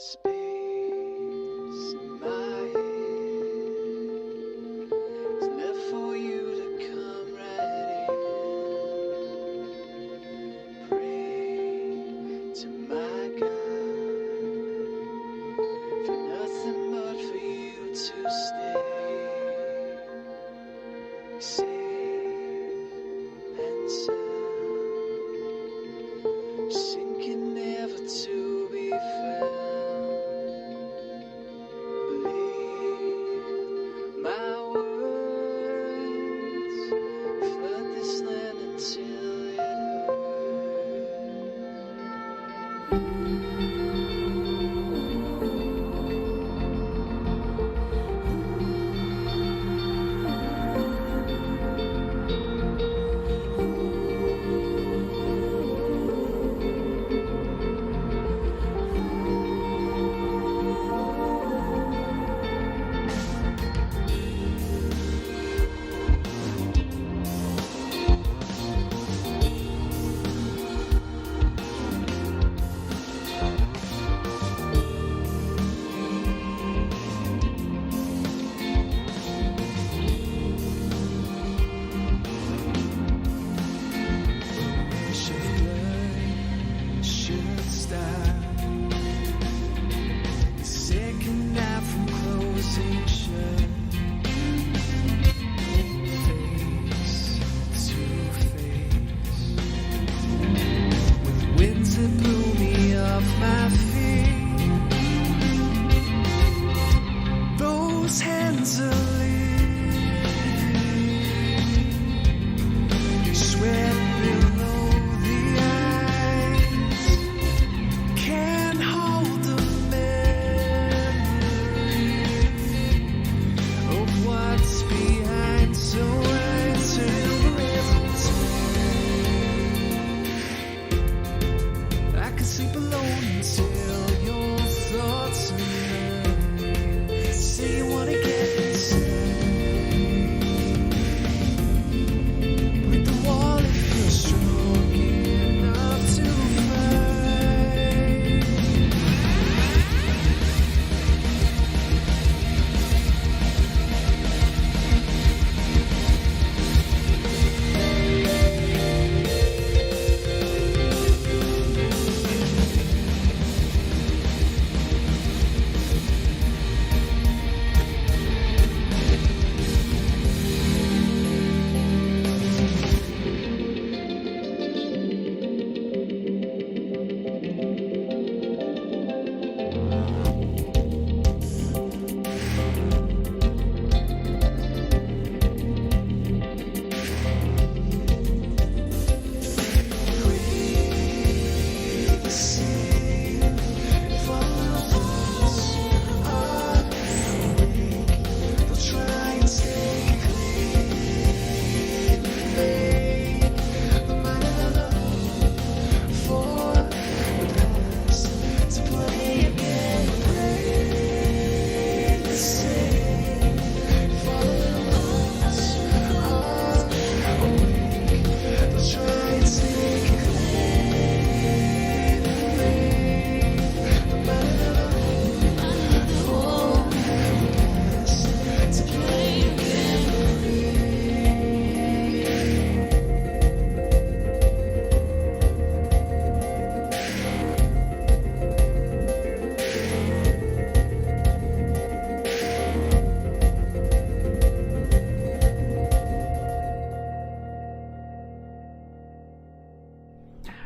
Space in my head is left for you to come right in. Pray to my God for nothing but for you to stay safe and sound, sinking never to be found. My words flood this land until it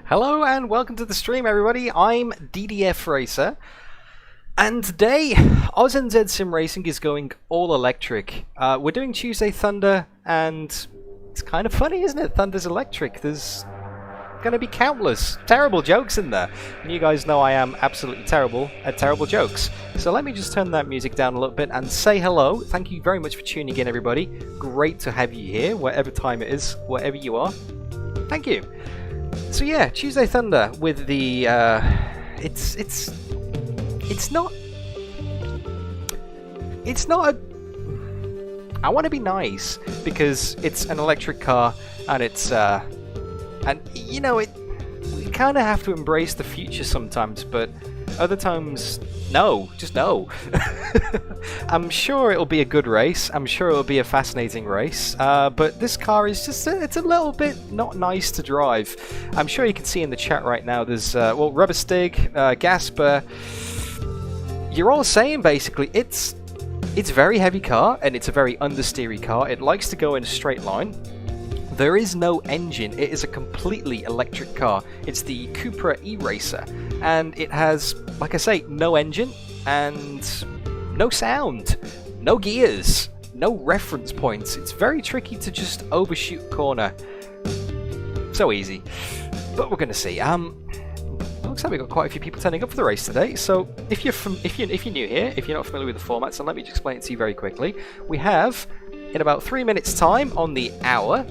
Hello and welcome to the stream, everybody. I'm DDF Racer, and today AUSNZ Simracing is going all electric. We're doing Tuesday Thunder, and it's kind of funny, isn't it? Thunder's electric. There's going to be countless terrible jokes in there, and you guys know I am absolutely terrible at terrible jokes. So let me just turn that music down a little bit and say hello. Thank you very much for tuning in, everybody. Great to have you here, whatever time it is, wherever you are. Thank you. So yeah, Tuesday Thunder with the it's not a, I want to be nice because it's an electric car and it's and you know, we kind of have to embrace the future sometimes, but other times No, just no. I'm sure it'll be a good race. I'm sure it'll be a fascinating race. But this car is just, it's a little bit not nice to drive. I'm sure you can see in the chat right now, there's, well, Rubber Stig, Gasper. You're all saying, basically, it's a very heavy car, and it's a very understeery car. It likes to go in a straight line. There is no engine. It is a completely electric car. It's the CUPRA E-Racer, and it has, like I say, no engine and no sound, no gears, no reference points. It's very tricky to just overshoot a corner. So easy, but we're going to see. Looks like we've got quite a few people turning up for the race today. So if you're new here, if you're not familiar with the format, so let me just explain it to you very quickly. We have, in about 3 minutes' time on the hour,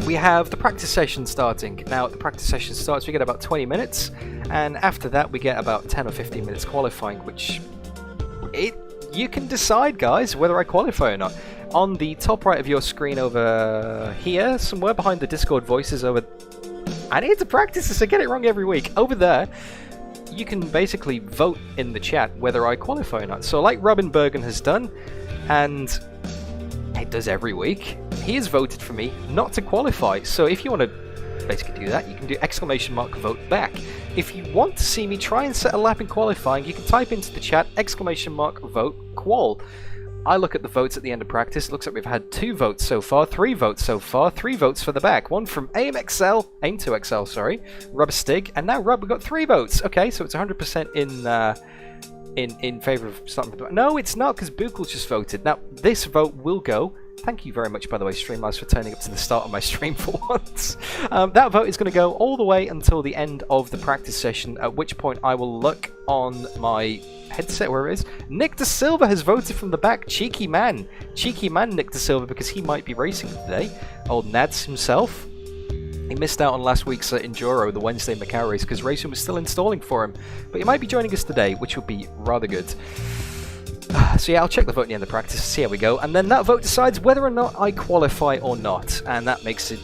we have the practice session starting. Now, the practice session starts, we get about 20 minutes, and after that we get about 10 or 15 minutes qualifying, which you can decide, guys, whether I qualify or not. On the top right of your screen over here, somewhere behind the Discord voices over... I need to practice this, I get it wrong every week. Over there, you can basically vote in the chat whether I qualify or not. So like Robin Bergen has done, and it does every week, he has voted for me not to qualify. So if you want to basically do that, you can do ! vote back. If you want to see me try and set a lap in qualifying, you can type into the chat ! vote qual. I look at the votes at the end of practice. It looks like we've had 2 votes so far, 3 votes so far, 3 votes for the back. One from Aim2XL, sorry, Rubber Stig, and now Rub, we got 3 votes. Okay, so it's 100% in favour of starting with the back. No, it's not, because Buchel's just voted. Now, this vote will go. Thank you very much, by the way, Streamlabs, for turning up to the start of my stream for once. That vote is going to go all the way until the end of the practice session, at which point I will look on my headset, where it is. Nick De Silva has voted from the back. Cheeky man, Nick De Silva, because he might be racing today. Old Nads himself. He missed out on last week's Enduro, the Wednesday Macau race, because RaceRoom was still installing for him. But he might be joining us today, which will be rather good. So yeah, I'll check the vote at the end of practice, see how we go, and then that vote decides whether or not I qualify or not, and that makes it,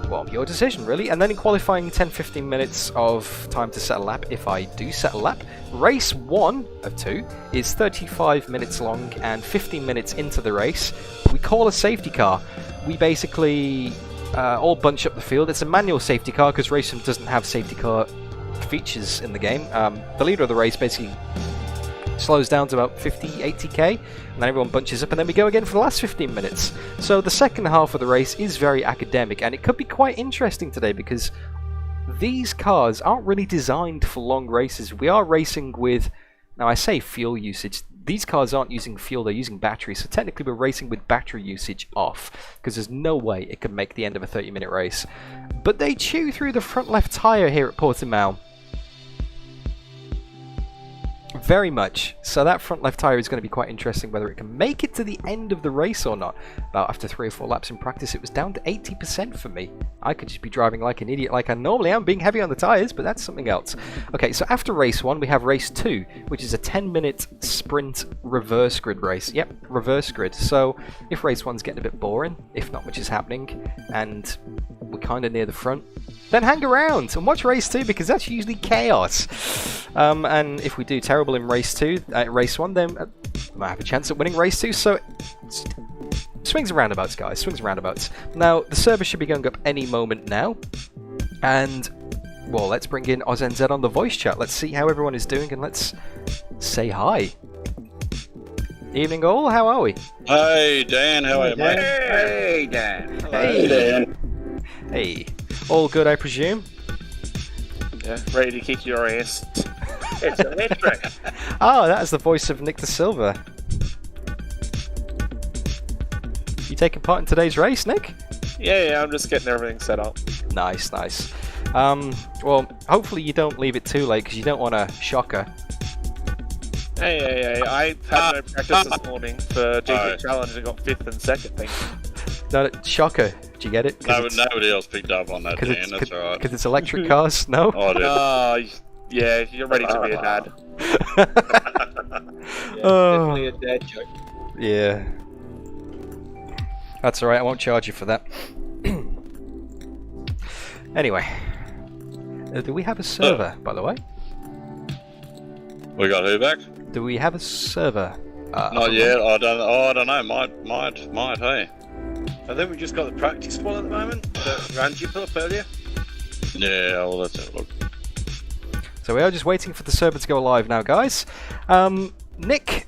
well, your decision really. And then in qualifying, 10-15 minutes of time to set a lap, if I do set a lap. Race 1 of 2 is 35 minutes long, and 15 minutes into the race, we call a safety car. We basically all bunch up the field. It's a manual safety car, because RaceRoom doesn't have safety car features in the game. The leader of the race basically slows down to about 50-80k, and then everyone bunches up, and then we go again for the last 15 minutes. So the second half of the race is very academic, and it could be quite interesting today, because these cars aren't really designed for long races. We are racing with, now I say fuel usage, these cars aren't using fuel, they're using battery, so technically we're racing with battery usage off, because there's no way it can make the end of a 30-minute race. But they chew through the front left tyre here at Portimao. Very much. So that front left tyre is going to be quite interesting, whether it can make it to the end of the race or not. About after 3 or 4 laps in practice, it was down to 80% for me. I could just be driving like an idiot like I normally am, being heavy on the tyres, but that's something else. Okay, so after race 1, we have race 2, which is a 10-minute sprint reverse grid race. Yep, reverse grid. So if race 1's getting a bit boring, if not much is happening, and we're kind of near the front, then hang around and watch race 2, because that's usually chaos. And if we do terrible in race 1, then I might have a chance at winning race 2. So swings and roundabouts, guys, swings and roundabouts. Now the server should be going up any moment now, and well, let's bring in AUSNZ on the voice chat. Let's see how everyone is doing, and let's say hi. Evening all, how are we? Hey Dan, how are you, mate? Hey Dan. Hey Dan. Hey, all good, I presume? Yeah, ready to kick your ass. It's electric. Oh, that is the voice of Nick De Silva. You taking part in today's race, Nick? Yeah, I'm just getting everything set up. Nice, nice. Well, hopefully you don't leave it too late, because you don't want to shock her. Hey, I had no practice this morning for GP Challenge and got 5th and 2nd, thank you. No, shock her. Do you get it? No, nobody else picked up on that, Dan. That's alright. Because it's electric cars, no? Oh, I did. Yeah, you're ready to be a dad. Definitely a dad joke. Yeah. That's alright, I won't charge you for that. Anyway. Do we have a server, by the way? We got who back? Do we have a server? Not yet. I don't know. Might. Hey. I think we've just got the practice one at the moment that Ranji put up earlier. Yeah. Well, let's have a look. So we are just waiting for the server to go live now, guys. Nick.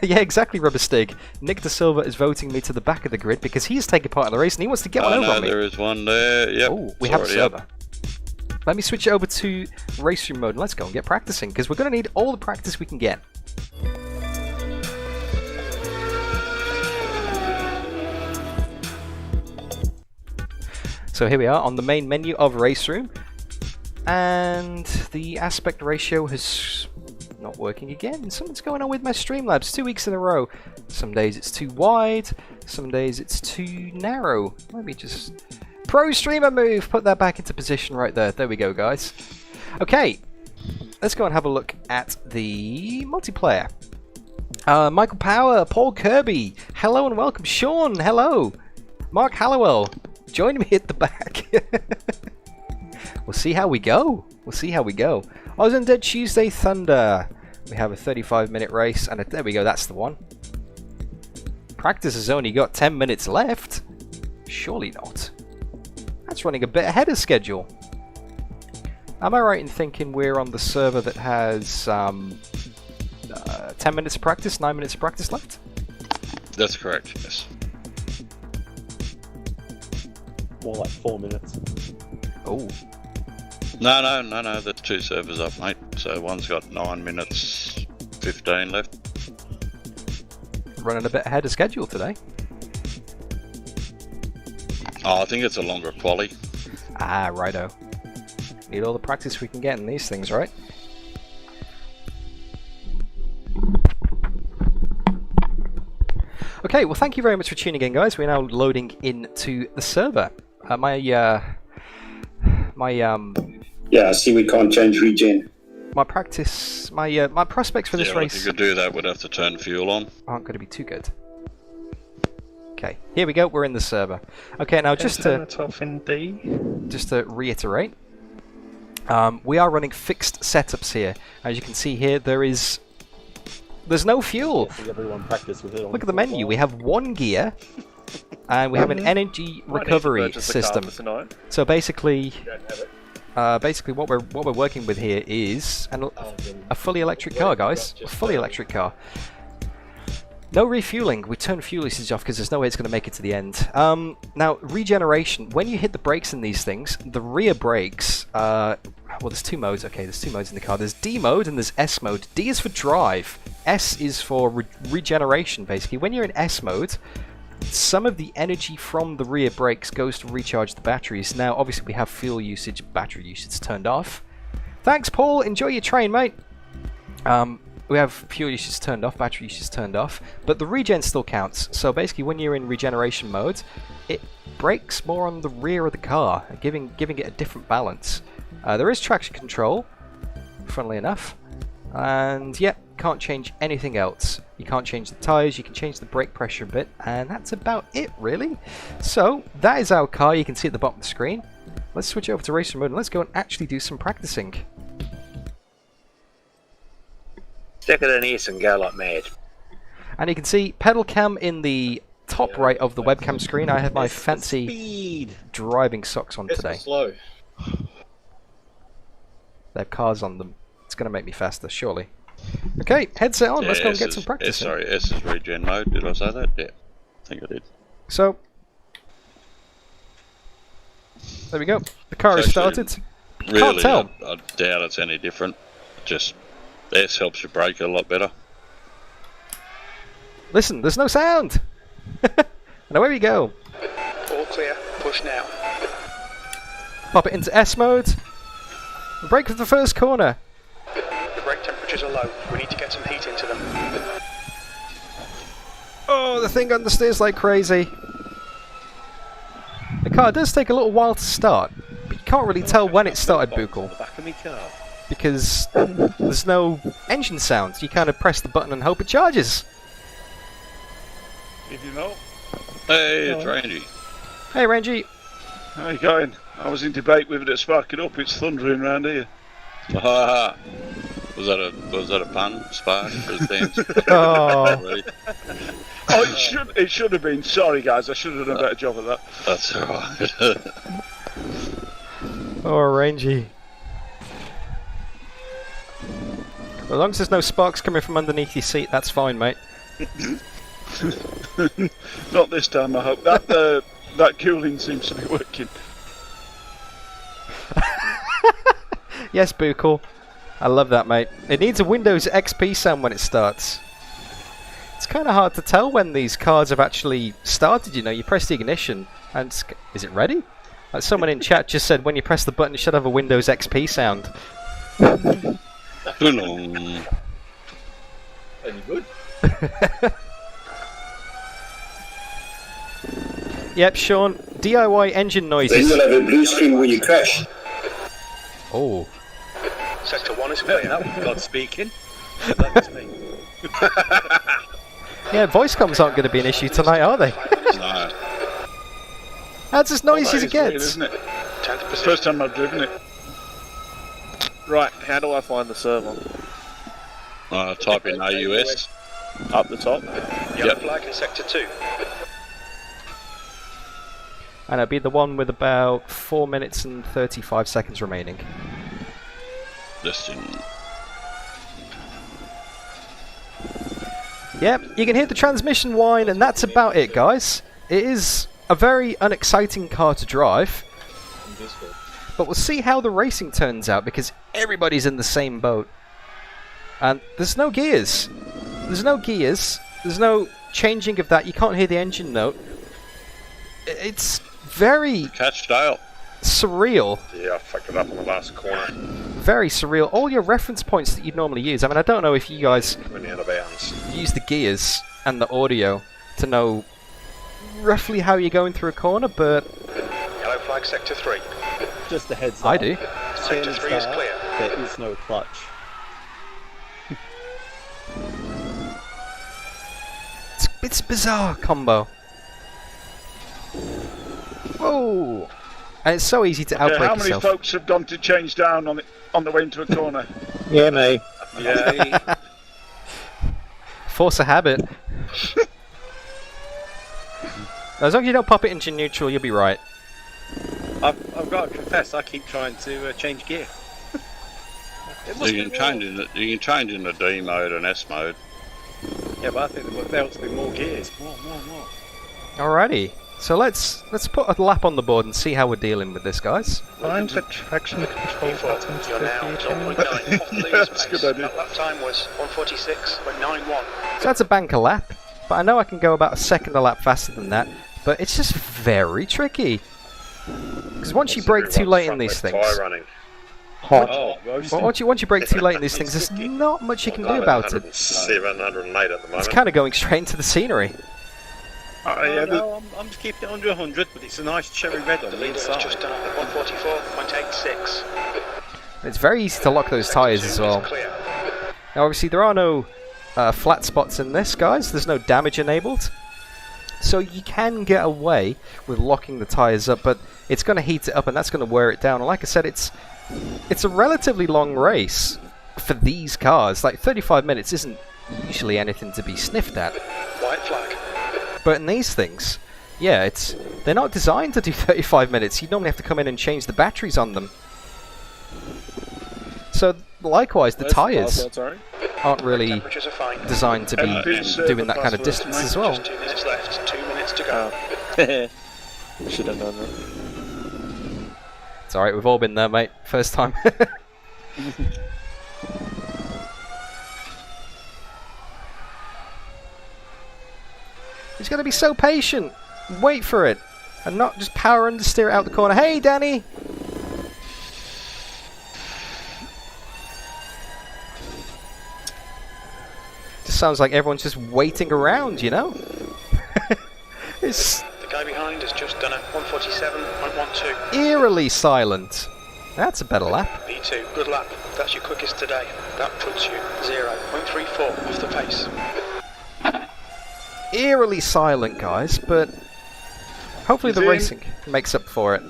Yeah, exactly, Rubber Stig. Nick De Silva is voting me to the back of the grid because he's taking part in the race and he wants to get one over on me. There is one there. Yep. Oh, we have a server. Let me switch it over to RaceRoom mode and let's go and get practicing because we're going to need all the practice we can get. So here we are on the main menu of RaceRoom, and the aspect ratio has not working again. Something's going on with my Streamlabs 2 weeks in a row. Some days it's too wide, some days it's too narrow. Let me just... Pro streamer move! Put that back into position right there. There we go, guys. Okay, let's go and have a look at the multiplayer. Michael Power, Paul Kirby, hello and welcome. Sean, hello. Mark Hallowell, join me at the back. We'll see how we go. We'll see how we go. AUSNZ Tuesday Thunder. We have a 35-minute race, and there we go. That's the one. Practice has only got 10 minutes left. Surely not. That's running a bit ahead of schedule. Am I right in thinking we're on the server that has 10 minutes of practice, 9 minutes of practice left? That's correct. Yes. More like 4 minutes. Oh. No. There's 2 servers up, mate. So one's got 9 minutes 15 left. Running a bit ahead of schedule today. Oh, I think it's a longer quali. Ah, righto. Need all the practice we can get in these things, right? Okay, well thank you very much for tuning in, guys. We're now loading into the server. Yeah, I see we can't change regen. My practice, my prospects for this race... If you could do that, we'd have to turn fuel on. Aren't going to be too good. Okay, here we go. We're in the server. Okay, now just to reiterate, we are running fixed setups here. As you can see here, there's no fuel. Look at the menu. We have 1 gear, and we have an energy recovery system. So basically, what we're working with here is a fully electric car, guys. A fully electric car. No refueling. We turn fuel usage off because there's no way it's going to make it to the end. Now, regeneration. When you hit the brakes in these things, the rear brakes... well, there's 2 modes. Okay, there's 2 modes in the car. There's D mode and there's S mode. D is for drive. S is for regeneration, basically. When you're in S mode, some of the energy from the rear brakes goes to recharge the batteries. Now, obviously, we have fuel usage, battery usage turned off. Thanks, Paul. Enjoy your train, mate. We have fuel usage turned off, battery usage turned off, but the regen still counts. So basically, when you're in regeneration mode, it brakes more on the rear of the car, giving it a different balance. There is traction control, funnily enough, and yeah, can't change anything else. You can't change the tyres, you can change the brake pressure a bit, and that's about it, really. So that is our car. You can see at the bottom of the screen. Let's switch over to racer mode and let's go and actually do some practicing. Stick it in ace and go like mad. And you can see pedal cam in the top right of the webcam screen. I have my fancy driving socks on today. Slow. They have cars on them. It's going to make me faster, surely. Okay, headset on. Let's go and get some practice. Sorry, S is regen mode. Did I say that? Yeah, I think I did. So, there we go. The car has started. Really, Can't tell. I doubt it's any different. Just S helps you brake a lot better. Listen, there's no sound. And away we go. All clear. Push now. Pop it into S mode. Brake for the first corner. The brake temperatures are low. We need to get some heat into them. Oh, the thing understeers like crazy. The car does take a little while to start, but you can't really tell when it started, Buchel, because there's no engine sound. You kind of press the button and hope it charges. If you know. Hey, it's Rangy. Hey, Rangy. How you going? I was in debate whether to spark it up. It's thundering round here. Well, Was that a pun? Spark? Oh. Oh, it should have been. Sorry, guys. I should have done a better job of that. That's alright. Oh, Rangy. As long as there's no sparks coming from underneath your seat, that's fine, mate. Not this time, I hope. That cooling seems to be working. Yes, Buchel. I love that, mate. It needs a Windows XP sound when it starts. It's kind of hard to tell when these cars have actually started, you know. You press the ignition, and is it ready? Like someone in chat just said, when you press the button, it should have a Windows XP sound. Any good? Yep, Sean. DIY engine Then noises. you'll have a blue screen when you crash. Oh. Sector 1 is clear. That was God speaking. That was me. Yeah, voice comms aren't going to be an issue tonight, are they? No. That's as noisy as That it is weird, gets. isn't it? It's the first time I've driven it. Right, how do I find the server? Type in AUS. Up the top? Yellow Yep. flag in sector 2. And it'll be the one with about 4 minutes and 35 seconds remaining. Listing. Yep, you can hear the transmission whine, and that's about it, guys. It is a very unexciting car to drive, but we'll see how the racing turns out, because everybody's in the same boat. And there's no gears. There's no gears. There's no changing of that. You can't hear the engine note. It's very Catch Dale. surreal. Yeah, I fucked it up on the last corner. Very surreal. All your reference points that you'd normally use. I mean, I don't know if you guys Went out of bounds. use the gears and the audio to know roughly how you're going through a corner, but Yellow flag sector 3. Just a heads up. I do. Sector 3 is clear. There is no clutch. It's a bizarre combo. Whoa! And it's so easy to Okay, outbrake how many yourself. folks have gone to change down on the way into a corner? Yeah, me. Yeah. Force a habit. As long as you don't pop it into neutral, you'll be right. I've got to confess, I keep trying to change gear. You can change in the D mode and S mode. Yeah, but I think there ought to be more gears. More. Alrighty. So let's put a lap on the board and see how we're dealing with this, guys. Find the traction control buttons You're now for 0.9 off the leader's That's a pace. good idea. That lap time was 146.91. So that's a banker lap, but I know I can go about a second a lap faster than that, but it's just very tricky. Because once you brake too late in these things, hot. Oh, well, once you brake too late in these things, there's not much you can do about it. 708 at the moment. It's kind of going straight into the scenery. No, I'm just keeping it under 100, but it's a nice cherry red on the leader inside. is just done at 144.86. It's very easy to lock those tyres as well. Now obviously there are no flat spots in this, guys. There's no damage enabled. So you can get away with locking the tyres up, but it's going to heat it up and that's going to wear it down. And like I said, it's a relatively long race for these cars. Like 35 minutes isn't usually anything to be sniffed at. White flag. But in these things, yeah, they're not designed to do 35 minutes. You normally have to come in and change the batteries on them. So likewise, the tyres aren't really Temperatures are fine. designed to be doing that kind of distance as well. Just 2 minutes left. 2 minutes to go. Should have done that. It's alright, we've all been there, mate. First time. He's got to be so patient. Wait for it. And not just power understeer it out the corner. Hey, Danny! Just sounds like everyone's just waiting around, you know? It's The guy behind has just done a 147.12. eerily silent. That's a better lap. V2, good lap. That's your quickest today. That puts you 0.34 off the pace. Eerily silent, guys, but hopefully the racing makes up for it.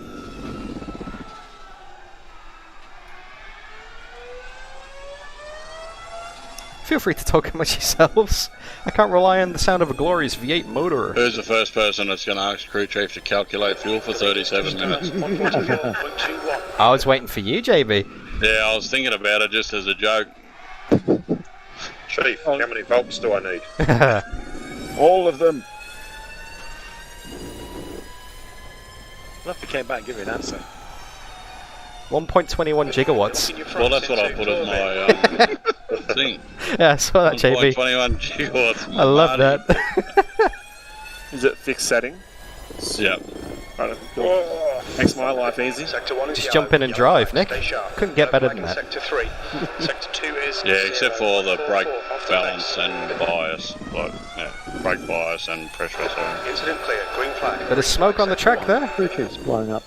Feel free to talk amongst yourselves. I can't rely on the sound of a glorious V8 motor. Who's the first person that's going to ask crew chief to calculate fuel for 37 minutes? 144.21. I was waiting for you, JB. Yeah, I was thinking about it just as a joke. Chief, how many volts do I need? All of them. I'll have to came back and give you an answer. 1.21 gigawatts. Well, that's what I put as my thing. Yeah, I saw that, JB. 1.21 gigawatts. I love that. Is it fixed setting? Yep. Right, cool. Makes my life easy. Sector 1 is Just yellow. jump in and drive, Nick. Stay sharp. Couldn't get better than Flag in that. Sector 3. Sector 2 is Yeah, except for the 0.44 brake off the balance base. and bias. Like, yeah, brake bias and pressure. So. Incident clear. Green flag. Bit of smoke on the track there. Crew chief's blowing up.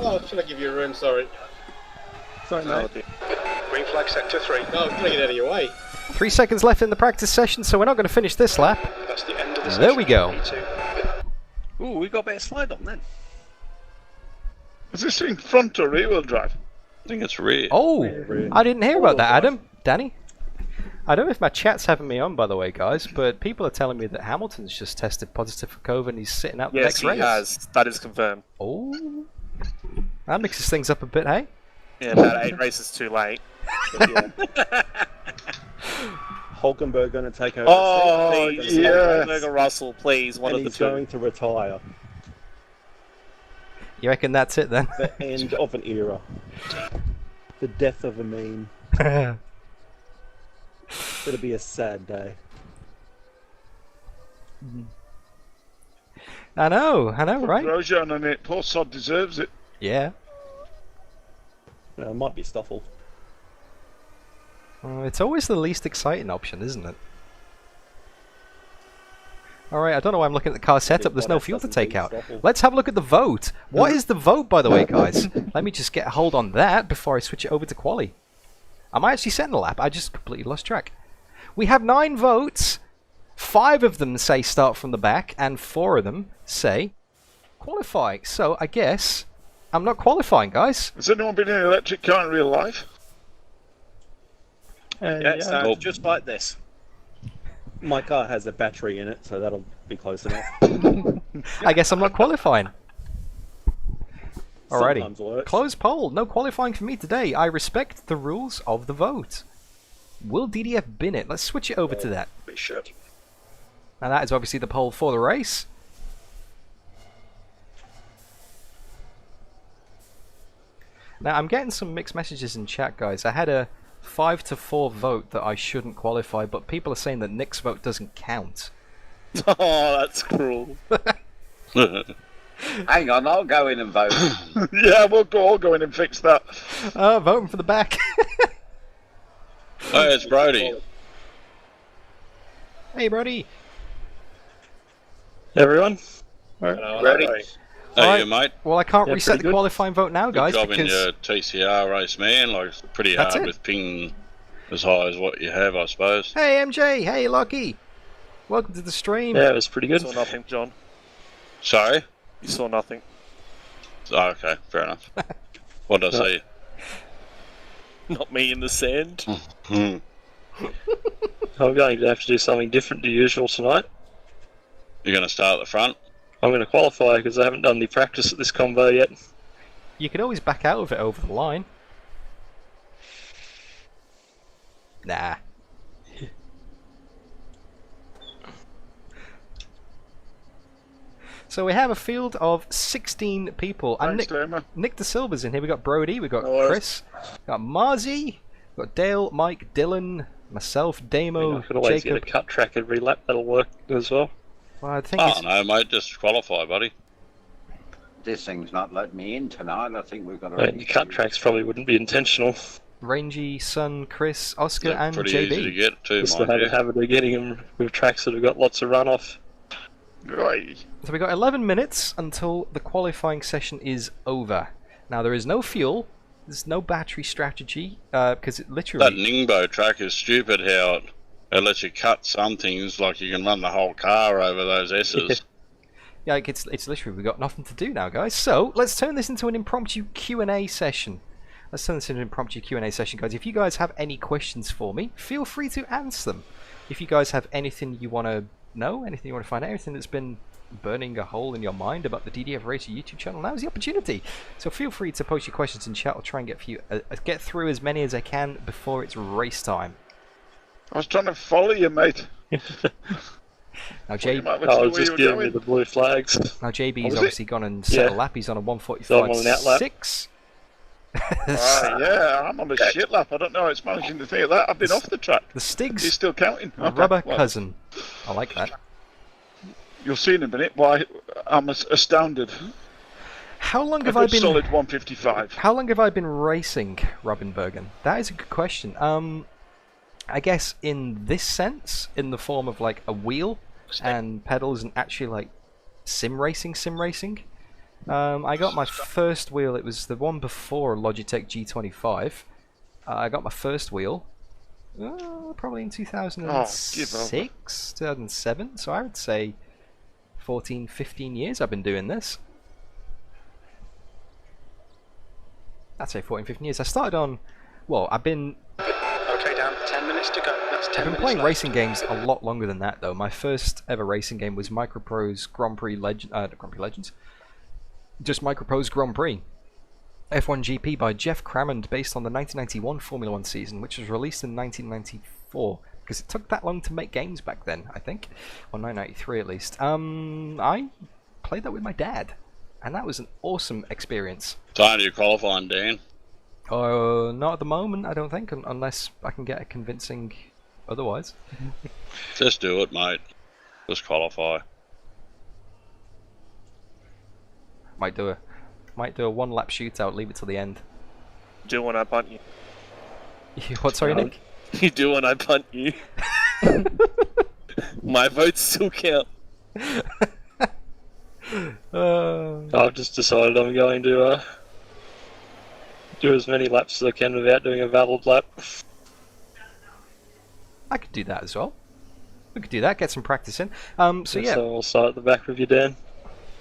Oh, should I give you a room? Sorry. Sorry, mate. Green flag sector 3. No, I was trying to get out of your way. 3 seconds left in the practice session, so we're not going to finish this lap. That's the end of the There we go. P2. Ooh, we got a bit of slide on then. Is this in front or rear wheel drive? I think it's rear. Oh, I didn't hear about that, Adam. Danny? I don't know if my chat's having me on, by the way, guys, but people are telling me that Hamilton's just tested positive for COVID and he's sitting out the Yes, next he race. has. That is confirmed. Oh, that mixes things up a bit, hey? Yeah, about 8 races too late. Hulkenberg going to take over. Oh, Please, yeah. Hulkenberg or Russell, please, one and of the he's two. going to retire. You reckon that's it then? The end of an era. The death of a meme. It'll be a sad day. I know, right? Grosjean on it. Poor sod deserves it. Yeah. It might be Stoffel. It's always the least exciting option, isn't it? Alright, I don't know why I'm looking at the car setup. There's no fuel to take out. Let's have a look at the vote. What is the vote, by the way, guys? Let me just get a hold on that before I switch it over to quali. Am I actually setting the lap? I just completely lost track. We have 9 votes. 5 of them say start from the back, and 4 of them say qualify. So I guess I'm not qualifying, guys. Has anyone been in an electric car in real life? Yeah, it sounds just like this. My car has a battery in it, so that'll be close enough. I guess I'm not qualifying. Alrighty. Sometimes works. Close poll. No qualifying for me today. I respect the rules of the vote. Will DDF bin it? Let's switch it over to that. We should. And that is obviously the poll for the race. Now, I'm getting some mixed messages in chat, guys. I had a 5-4 vote that I shouldn't qualify, but people are saying that Nick's vote doesn't count. Oh, that's cruel. Hang on, I'll go in and vote. Yeah, we'll all go in and fix that. Voting for the back. Oh, it's Brody. Hey, Brody. Everyone? Ready? Hey, Alright. you mate. Well, I can't Yeah, reset pretty the good. qualifying vote now, Good guys, job in because your TCR race, man. Like, it's pretty That's hard it. with ping as high as what you have, I suppose. hey, MJ. Hey, Lucky. Welcome to the stream. Yeah, it was pretty You good. saw nothing, John. Sorry? You saw nothing. Oh, okay, fair enough. What did I say? Not me in the sand. Hmm. I'm going to have to do something different to usual tonight. You're going to start at the front? I'm going to qualify because I haven't done any practice at this combo yet. You could always back out of it over the line. Nah. So we have a field of 16 people. And Thanks, Lerma. Nick De Silva's in here. We've got Brody, we've got No worries. Chris, we've got Marzi, we've got Dale, Mike, Dylan, myself, Damo, I could always Jacob. get a cut track every lap, that'll work as well. Well, I think Oh, it's no, mate, just qualify, buddy. This thing's not letting me in tonight. I think we've got a... Your cut tracks probably wouldn't be intentional. Rangy, Sun, Chris, Oscar, They're and pretty JB. easy to get to, Just to mind have you. a habit of getting them with tracks that have got lots of runoff. Right. So we've got 11 minutes until the qualifying session is over. Now there is no fuel, there's no battery strategy, because it That literally... Ningbo track is stupid how it lets you cut some things, like you can run the whole car over those S's. Yeah, like it's literally, we've got nothing to do now, guys. So let's turn this into an impromptu Q&A session. let's turn this into an impromptu Q&A session, guys. If you guys have any questions for me, feel free to answer them. If you guys have anything you want to know, anything you want to find out, anything that's been burning a hole in your mind about the DDF Racer YouTube channel, now's the opportunity. So feel free to post your questions in chat. I'll try and get through as many as I can before it's race time. I was trying to follow you, mate. Now, I was just giving you the blue flags. Now JB's obviously gone and set a lap. He's on a 1:45.6. Yeah, I'm on a shit lap. I don't know how it's managing to think of that. I've been off the track. The Stig's He's still counting. Okay, rubber cousin. I like that. You'll see in a minute why I'm astounded. How long have I been solid 155? How long have I been racing, Robin Bergen? That is a good question. I guess in this sense, in the form of like a wheel and pedals and actually like sim racing. I got my first wheel, it was the one before Logitech G25. I got my first wheel probably in 2006, 2007, so I would say 14, 15 years I've been doing this. I'd say 14, 15 years. I started on, well, I've been... Okay, Dan, 10 minutes to go. That's 10 I've been minutes playing left. racing games a lot longer than that, though. My first ever racing game was Microprose Grand Prix Legends. Just Microprose Grand Prix. F1 GP by Jeff Crammond, based on the 1991 Formula 1 season, which was released in 1994. Because it took that long to make games back then, I think. Or 1993 at least. I played that with my dad. And that was an awesome experience. Time you qualifying, Dan? Not at the moment, I don't think, unless I can get a convincing otherwise. Just do it, mate. Just qualify. Might do a 1-lap shootout, leave it till the end. Do when I punt you. What, sorry, Nick? You do when I punt you. My votes still count. I've just decided I'm going to do as many laps as I can without doing a valid lap. I could do that as well. We could do that, get some practice in. So yeah. So I'll start at the back with you, Dan.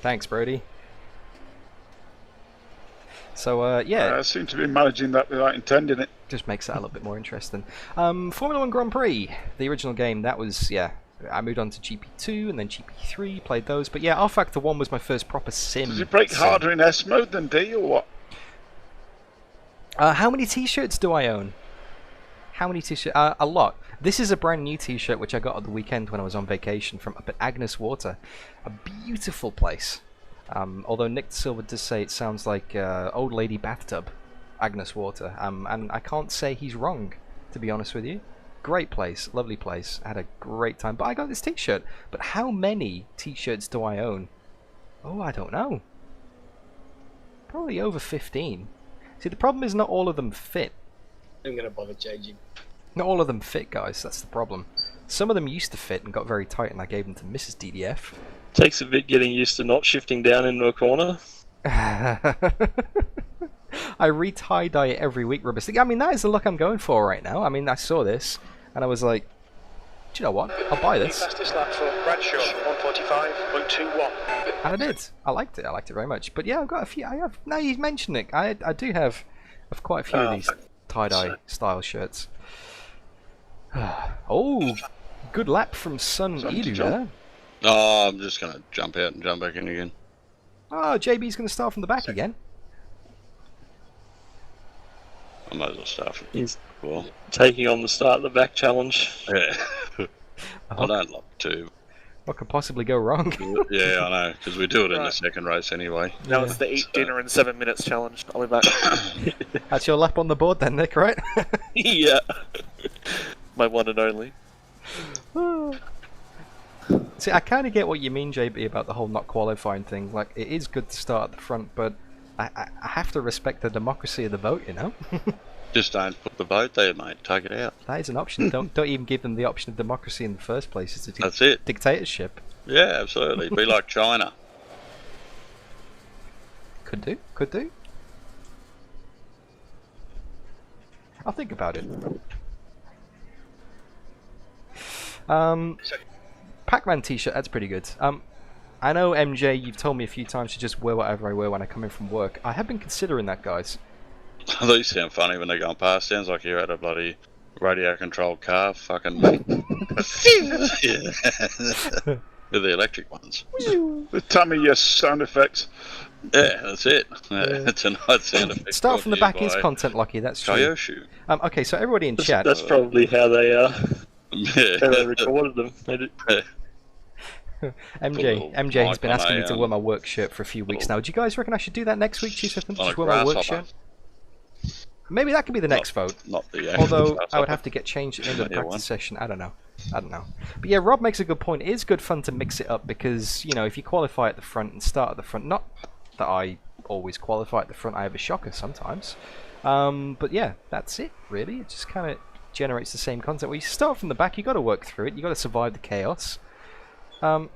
Thanks, Brody. So yeah. I seem to be managing that without intending it. Just makes that a little bit more interesting. Formula 1 Grand Prix, the original game, that was, yeah. I moved on to GP2 and then GP3, played those. But yeah, R-Factor 1 was my first proper sim. Does it break harder in S mode than D, or what? How many t-shirts do I own? How many t-shirts? A lot. This is a brand new t-shirt which I got at the weekend when I was on vacation from up at Agnes Water. A beautiful place. Although Nick Silver does say it sounds like old lady bathtub, Agnes Water. And I can't say he's wrong, to be honest with you. Great place, lovely place, had a great time. But I got this t-shirt. But how many t-shirts do I own? Oh, I don't know. Probably over 15. See, the problem is not all of them fit. I'm going to bother changing. Not all of them fit, guys, that's the problem. Some of them used to fit and got very tight and I gave them to Mrs. DDF. Takes a bit getting used to not shifting down into a corner. I re-tie-dye it every week, Rubber Stick. I mean, that is the look I'm going for right now. I mean, I saw this and I was like, do you know what? I'll buy this. Fastest lap for Bradshaw, 1:45.21. And I did. I liked it. I liked it very much. But yeah, I've got a few. Now you mentioned it. I do have quite a few of these tie-dye style shirts. Oh, good lap from Sun Edu there. Oh, I'm just going to jump out and jump back in again. Oh, JB's going to start from the back again. I might as well start from He's taking on the start of the back challenge. Yeah. I don't like to. What could possibly go wrong? Yeah, I know, because we do it in the second race anyway. Now it's the eat dinner in 7 minutes challenge. I'll be back. That's your lap on the board then, Nick, right? Yeah. My one and only. See, I kind of get what you mean, JB, about the whole not qualifying thing. Like, it is good to start at the front, but I have to respect the democracy of the vote, you know? Just don't put the vote there, mate. Take it out. That is an option. Don't even give them the option of democracy in the first place. It's a That's it. Dictatorship. Yeah, absolutely. Be like China. Could do. Could do. I'll think about it. Pac-Man t-shirt, that's pretty good. I know, MJ, you've told me a few times to just wear whatever I wear when I come in from work. I have been considering that, guys. These sound funny when they're going past. Sounds like you're at a bloody radio-controlled car, fucking. Yeah. With the electric ones. The tummy, yes, sound effects. Yeah, that's it. It's a nice sound effect. Start from the back is content, Lucky. That's true. Kyoshu. Okay, so everybody in chat. That's probably how they Yeah. how they recorded them. MJ has been asking me to wear my work shirt for a few weeks now. Do you guys reckon I should do that next week, Tuesday? Just wear my work shirt? Maybe that could be the next vote. Not the Although I would have to get changed into the practice session. I don't know. But yeah, Rob makes a good point. It is good fun to mix it up because, you know, if you qualify at the front and start at the front, not that I always qualify at the front, I have a shocker sometimes. But yeah, that's it really. It just kind of generates the same content. Well, you start from the back, you got to work through it. You got to survive the chaos. Boogle,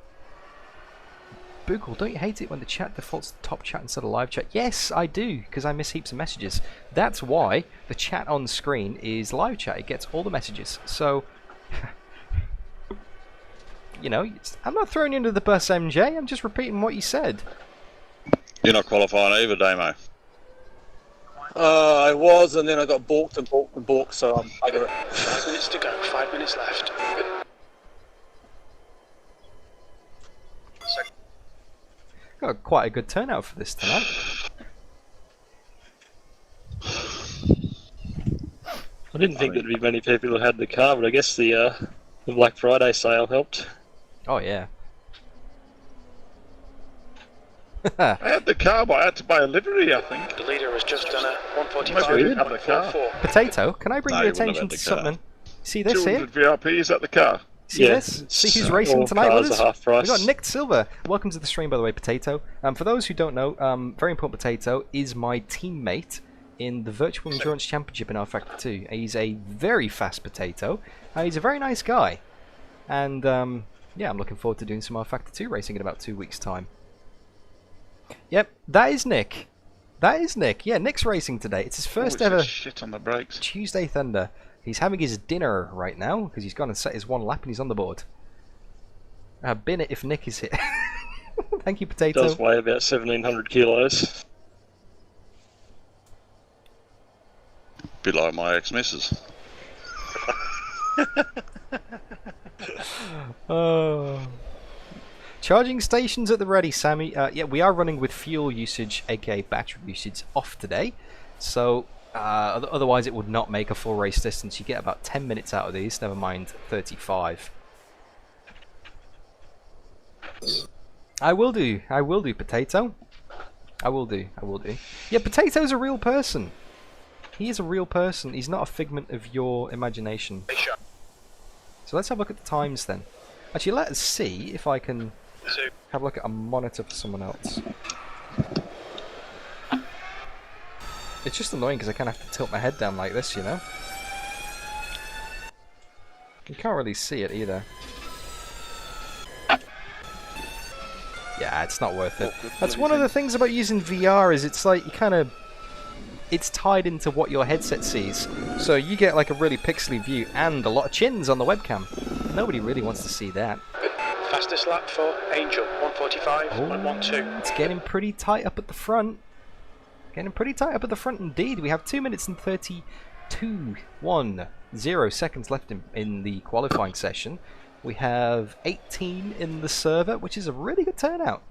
don't you hate it when the chat defaults to top chat instead of live chat? Yes, I do, because I miss heaps of messages. That's why the chat on screen is live chat. It gets all the messages. So, you know, I'm not throwing you under the bus, MJ. I'm just repeating what you said. You're not qualifying either, Damo. I was, and then I got balked, so I'm over it. 5 minutes to go, 5 minutes left. Got quite a good turnout for this tonight. I didn't think there'd be many people who had the car, but I guess the Black Friday sale helped. Oh yeah. I had the car, but I had to buy a livery, I think. The leader has just done a Maybe I didn't have the car. 145.44. Potato, can I bring your attention to something? See this here? 200 VRPs at the car. See this? See who's racing tonight with us? Half price. We got Nick Silver. Welcome to the stream, by the way, Potato. For those who don't know, very important, Potato is my teammate in the Virtual Endurance Championship in R Factor 2. He's a very fast Potato. He's a very nice guy. And yeah, I'm looking forward to doing some R Factor 2 racing in about 2 weeks' time. Yep, that is Nick. That is Nick. Yeah, Nick's racing today. It's his first ever shit on the brakes. Tuesday Thunder. He's having his dinner right now because he's gone and set his one lap and he's on the board. Bin it if Nick is here. Thank you, Potato. Does weigh about 1,700 kilos. Bit like my ex-missus. Charging stations at the ready, Sammy. Yeah, we are running with fuel usage, aka battery usage, off today. So otherwise it would not make a full race distance. You get about 10 minutes out of these, never mind 35. I will do, Potato. I will do. Yeah, Potato's a real person. He is a real person. He's not a figment of your imagination. So let's have a look at the times then. Actually, let us see if I can have a look at a monitor for someone else. It's just annoying because I kind of have to tilt my head down like this, you know? You can't really see it either. Yeah, it's not worth it. That's one of the things about using VR is it's like you kind of... It's tied into what your headset sees. So you get like a really pixely view and a lot of chins on the webcam. Nobody really wants to see that. Fastest lap for Angel, 145.12. It's getting pretty tight up at the front. Getting pretty tight up at the front indeed. We have 2 minutes and 32.10 seconds left in the qualifying session. We have 18 in the server, which is a really good turnout.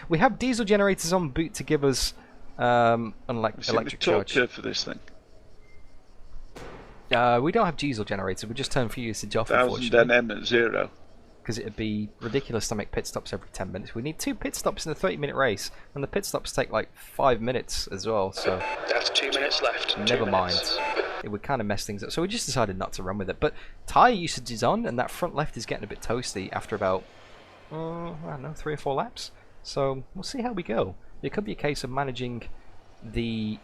We have diesel generators on boot to give us electric charge. For this thing. We don't have diesel generators. We just turn fuel usage off, 1,000 NM at 0. Because it'd be ridiculous to make pit stops every 10 minutes. We need 2 pit stops in a 30-minute race, and the pit stops take like 5 minutes as well. So that's 2 minutes left. Never mind. It would kind of mess things up. So we just decided not to run with it. But tyre usage is on, and that front left is getting a bit toasty after about I don't know, 3 or 4 laps. So we'll see how we go. It could be a case of managing the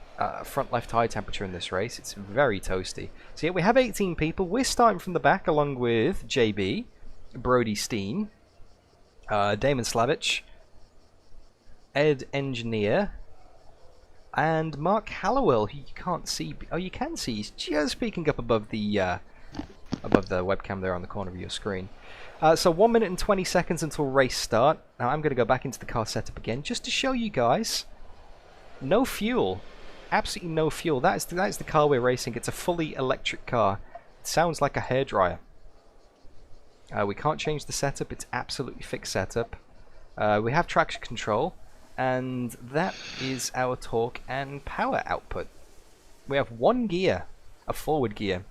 front left tyre temperature in this race. It's very toasty. So yeah, we have 18 people. We're starting from the back along with JB, Brody Steen, Damon Slavich, Ed Engineer, and Mark Hallowell, who you can't see. Oh, you can see. He's just peeking up above the above the webcam there on the corner of your screen. So 1 minute and 20 seconds until race start. Now I'm going to go back into the car setup again just to show you guys. No fuel. Absolutely no fuel. That is the car we're racing. It's a fully electric car. It sounds like a hairdryer. We can't change the setup. It's absolutely fixed setup. We have traction control, and that is our torque and power output. We have one gear, a forward gear,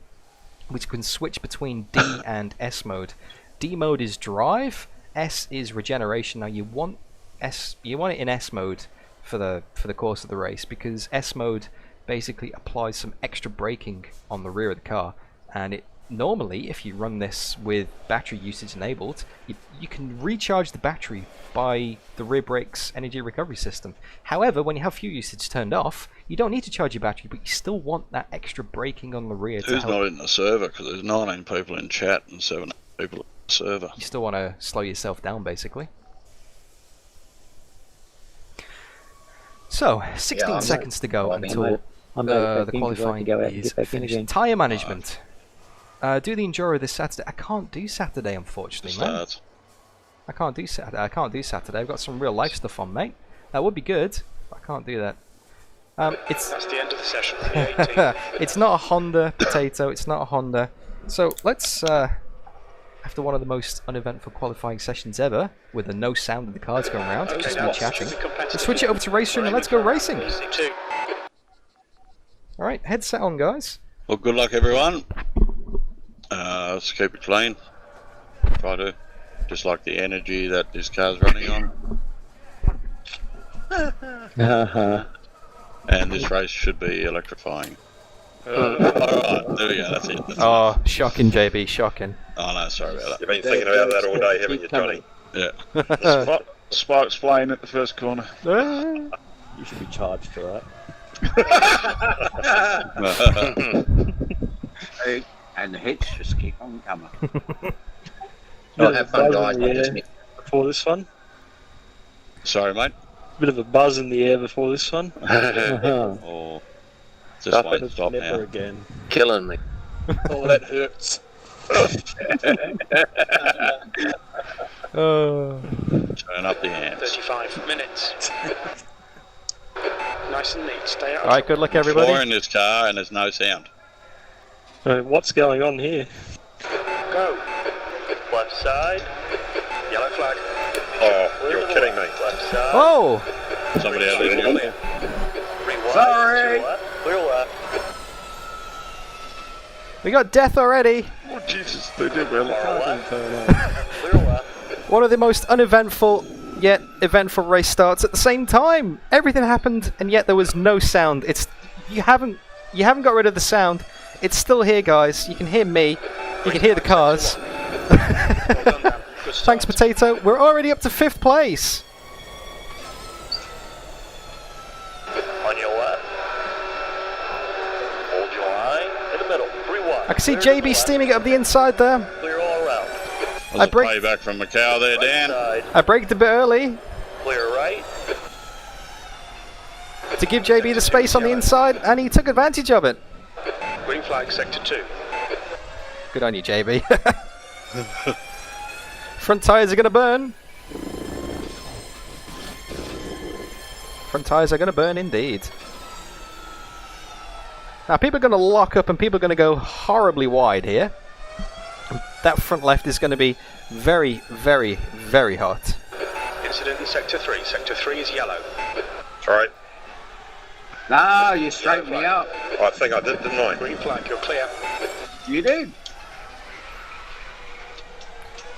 which can switch between D and S mode. D mode is drive, S is regeneration. Now you want it in S mode for the course of the race, because S mode basically applies some extra braking on the rear of the car, and it normally, if you run this with battery usage enabled, you can recharge the battery by the rear brake's energy recovery system. However, when you have fuel usage turned off, you don't need to charge your battery, but you still want that extra braking on the rear. Who's not in the server? Because there's 19 people in chat and 7 people in the server. You still want to slow yourself down, basically. So, 16 seconds to go until the qualifying is finished. Tyre management. Do the Enduro this Saturday. I can't do Saturday, unfortunately, man. I can't do Saturday. I've got some real life stuff on, mate. That would be good, but I can't do that. That's the end of the session. The it's not a Honda, Potato. It's not a Honda. So let's, after one of the most uneventful qualifying sessions ever, with no sound of the cars going around, just me chatting, let's switch it over to RaceRoom and let's go racing. All right, headset on, guys. Well, good luck, everyone. Let's keep it clean. Try to, just like the energy that this car's running on. And this race should be electrifying. Alright, there we go, that's it. That's shocking, JB, shocking. Oh no, sorry about that. You've been thinking about that all day, haven't you, Johnny? Yeah. Sparks flying at the first corner. You should be charged for that. And the hits just keep on coming. Have fun, guys. Before this one. Sorry, mate. Bit of a buzz in the air before this one. Oh, just wait to stop now. Again. Killing me. Oh, that hurts. Turn up the amps. 35 minutes. Nice and neat. Stay out. Alright, good luck, everybody. Floor in this car and there's no sound. What's going on here? Go. Left side. Yellow flag. Oh, you're kidding me. Left side. Oh! Somebody out there. Rewind. Sorry. Clear left. We got death already. Oh, Jesus, they did well. Clear left. One of the most uneventful yet eventful race starts at the same time. Everything happened, and yet there was no sound. You haven't got rid of the sound. It's still here, guys. You can hear me. You can hear the cars. Thanks, Potato. We're already up to 5th place. On your left. Hold your line. In the middle. Rewind. I can see JB steaming it up the inside there. Clear all around. There's a payback from Macau there, Dan. I braked a bit early Clear right. to give JB the space on the inside, and he took advantage of it. Green flag, sector 2. Good on you, JB. Front tyres are going to burn. Front tyres are going to burn indeed. Now people are going to lock up and people are going to go horribly wide here. That front left is going to be very, very, very hot. Incident in sector 3. Sector 3 is yellow. Alright. No, you straightened me out. I think I did, didn't I? Green flag, you're clear. You did.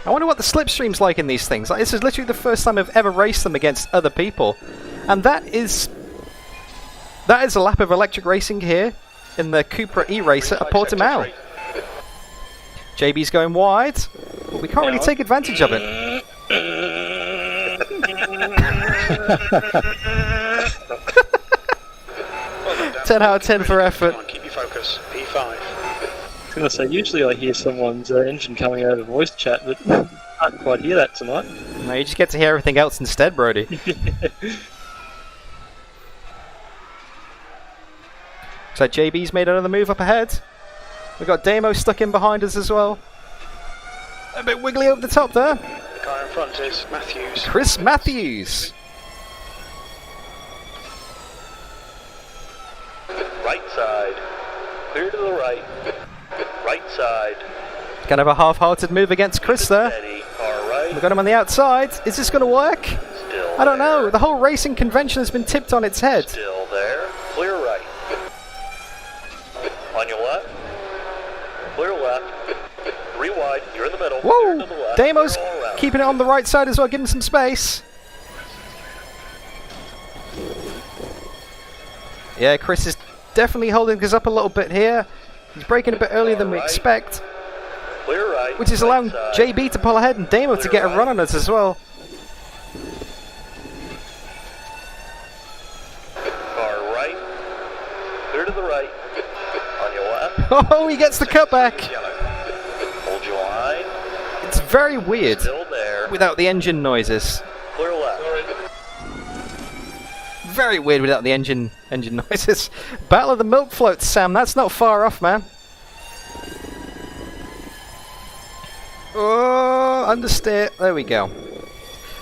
I wonder what the slipstream's like in these things. Like, this is literally the first time I've ever raced them against other people. And that is a lap of electric racing here in the CUPRA E-Racer at Portimao. JB's going wide, but we can't really take advantage of it. 10 out of 10 for effort. Keep your focus. P5. I was going to say, usually I hear someone's engine coming over voice chat, but I can't quite hear that tonight. No, you just get to hear everything else instead, Brody. So JB's made another move up ahead. We've got Damo stuck in behind us as well. A bit wiggly over the top there. The car in front is Matthews. Chris Matthews. Right side. Clear to the right. Right side. Kind of a half-hearted move against Chris there. Steady. All right. We've got him on the outside. Is this going to work? Still I don't know. The whole racing convention has been tipped on its head. Still there. Clear right. On your left. Clear left. 3 wide. You're in the middle. Whoa! Clear to the left. Damo's Clear all around. keeping it on the right side as well, giving some space. Yeah, Chris is definitely holding us up a little bit here. He's braking a bit earlier than we expect. Clear right. Which is allowing JB to pull ahead and Damo to get a run on us as well. Car right. Clear to the right. On your left. Oh, he gets the cutback. Hold your line. It's very weird Still there. without the engine noises. Clear left. Very weird without the engine noises. Battle of the milk floats, Sam. That's not far off, man. Oh, understeer. There we go.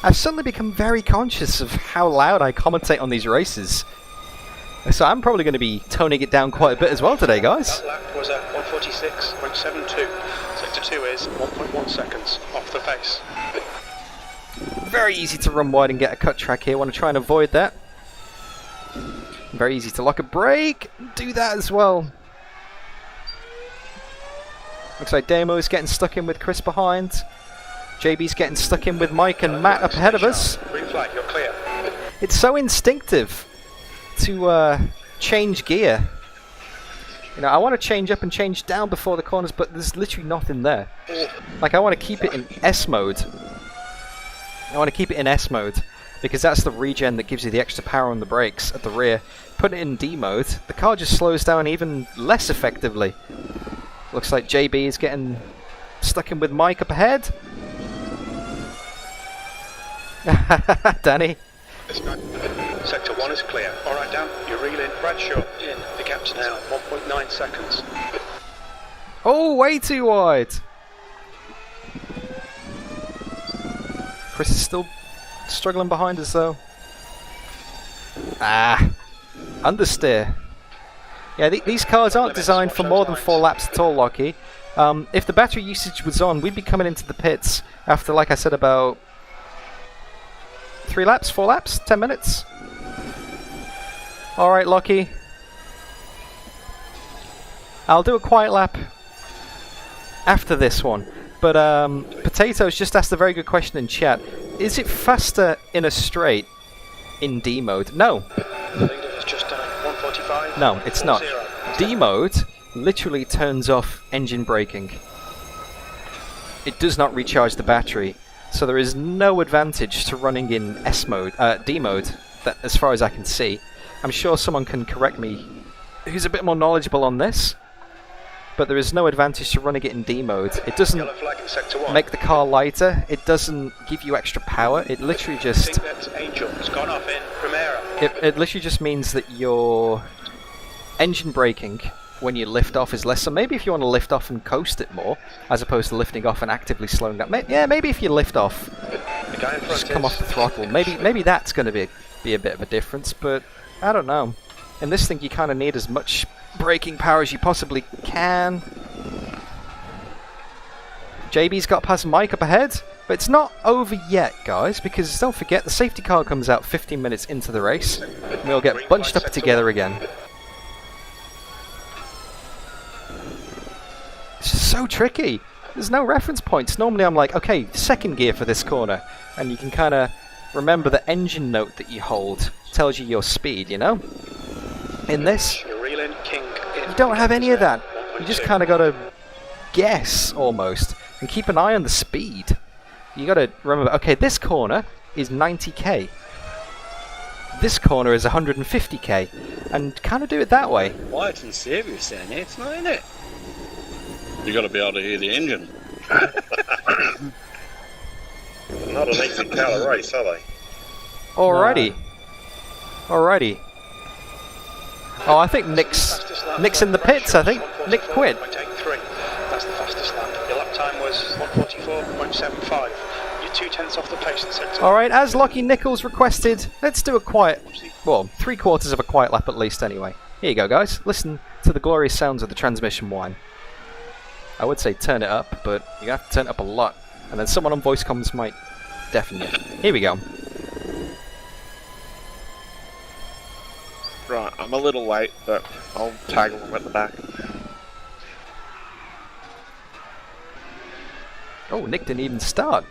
I've suddenly become very conscious of how loud I commentate on these races. So I'm probably going to be toning it down quite a bit as well today, guys. That lap was at 146.72. Sector 2 is 1.1 seconds off the pace. Very easy to run wide and get a cut track here. Want to try and avoid that. Very easy to lock a brake. Do that as well. Looks like Damo is getting stuck in with Chris behind. JB's getting stuck in with Mike and Matt up ahead of us. Green flag, you're clear. It's so instinctive to change gear. You know, I want to change up and change down before the corners, but there's literally nothing there. Like, I want to keep it in S mode. I want to keep it in S mode because that's the regen that gives you the extra power on the brakes at the rear. Put it in D mode, the car just slows down even less effectively. Looks like JB is getting stuck in with Mike up ahead. Danny. Sector 1 is clear. Alright, Dan, you're reeling. Bradshaw in. The gap's now 1.9 seconds. Oh, way too wide. Chris is still struggling behind us though. Ah, understeer. Yeah, these cars aren't designed for more than 4 laps at all, Lockie. If the battery usage was on, we'd be coming into the pits after, like I said, about 3 laps, 4 laps, 10 minutes. Alright, Lockie. I'll do a quiet lap after this one. But Potatoes just asked a very good question in chat. Is it faster in a straight in D mode? No. No, it's not. D mode literally turns off engine braking. It does not recharge the battery, so there is no advantage to running in S mode, D mode, that, as far as I can see. I'm sure someone can correct me who's a bit more knowledgeable on this, but there is no advantage to running it in D mode. It doesn't make the car lighter, it doesn't give you extra power, it literally just... It literally just means that your engine braking when you lift off is less, so maybe if you want to lift off and coast it more, as opposed to lifting off and actively slowing down. Yeah, maybe if you lift off, just come off the throttle, maybe that's going to be a bit of a difference, but I don't know. In this thing you kind of need as much braking power as you possibly can. JB's got past Mike up ahead, but it's not over yet, guys, because don't forget the safety car comes out 15 minutes into the race, and we'll get bunched up together again. It's just so tricky. There's no reference points. Normally I'm like, okay, second gear for this corner, and you can kind of remember the engine note that you hold tells you your speed, you know? In this, you don't have any of that. You just kind of got to guess, almost, and keep an eye on the speed. You got to remember, okay, this corner is 90k. This corner is 150k, and kind of do it that way. Quiet and serious then, it's not, in it? You got to be able to hear the engine. Not an 18-calorie race, are they? Alrighty. Alrighty. Oh, I think Nick's lap. Nick's in the pits, I think. Nick quit. 1:43. That's the fastest lap. Your lap time was 1:44.75. You're 2/10 off the pace in sector. Alright, as Lockie Nichols requested, let's do a quiet, well, 3/4 of a quiet lap at least anyway. Here you go, guys. Listen to the glorious sounds of the transmission whine. I would say turn it up, but you have to turn it up a lot. And then someone on voice comms might deafen you. Here we go. Right, I'm a little late, but I'll tag along at the back. Oh, Nick didn't even start.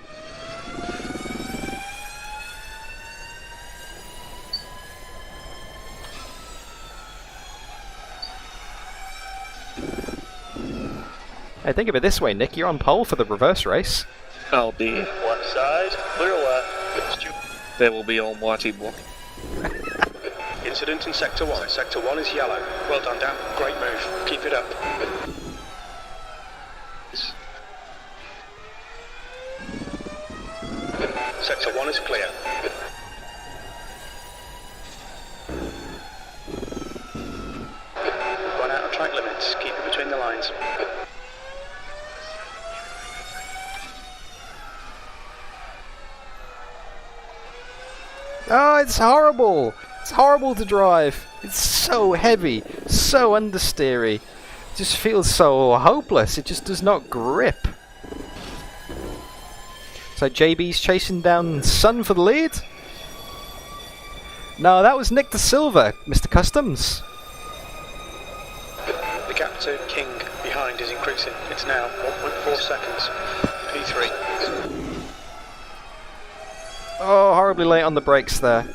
Hey, think of it this way, Nick. You're on pole for the reverse race. Oh dear. One side, clear left. There will be almighty block. Incident in sector 1. Sector 1 is yellow. Well done, Dan. Great move. Keep it up. Sector 1 is clear. Run out of track limits. Keep it between the lines. Oh, it's horrible! It's horrible to drive. It's so heavy, so understeery. It just feels so hopeless. It just does not grip. So JB's chasing down Sun for the lead? No, that was Nick De Silva, Mr. Customs. The gap to King behind is increasing. It's now 1.4 seconds. P3. Oh, horribly late on the brakes there.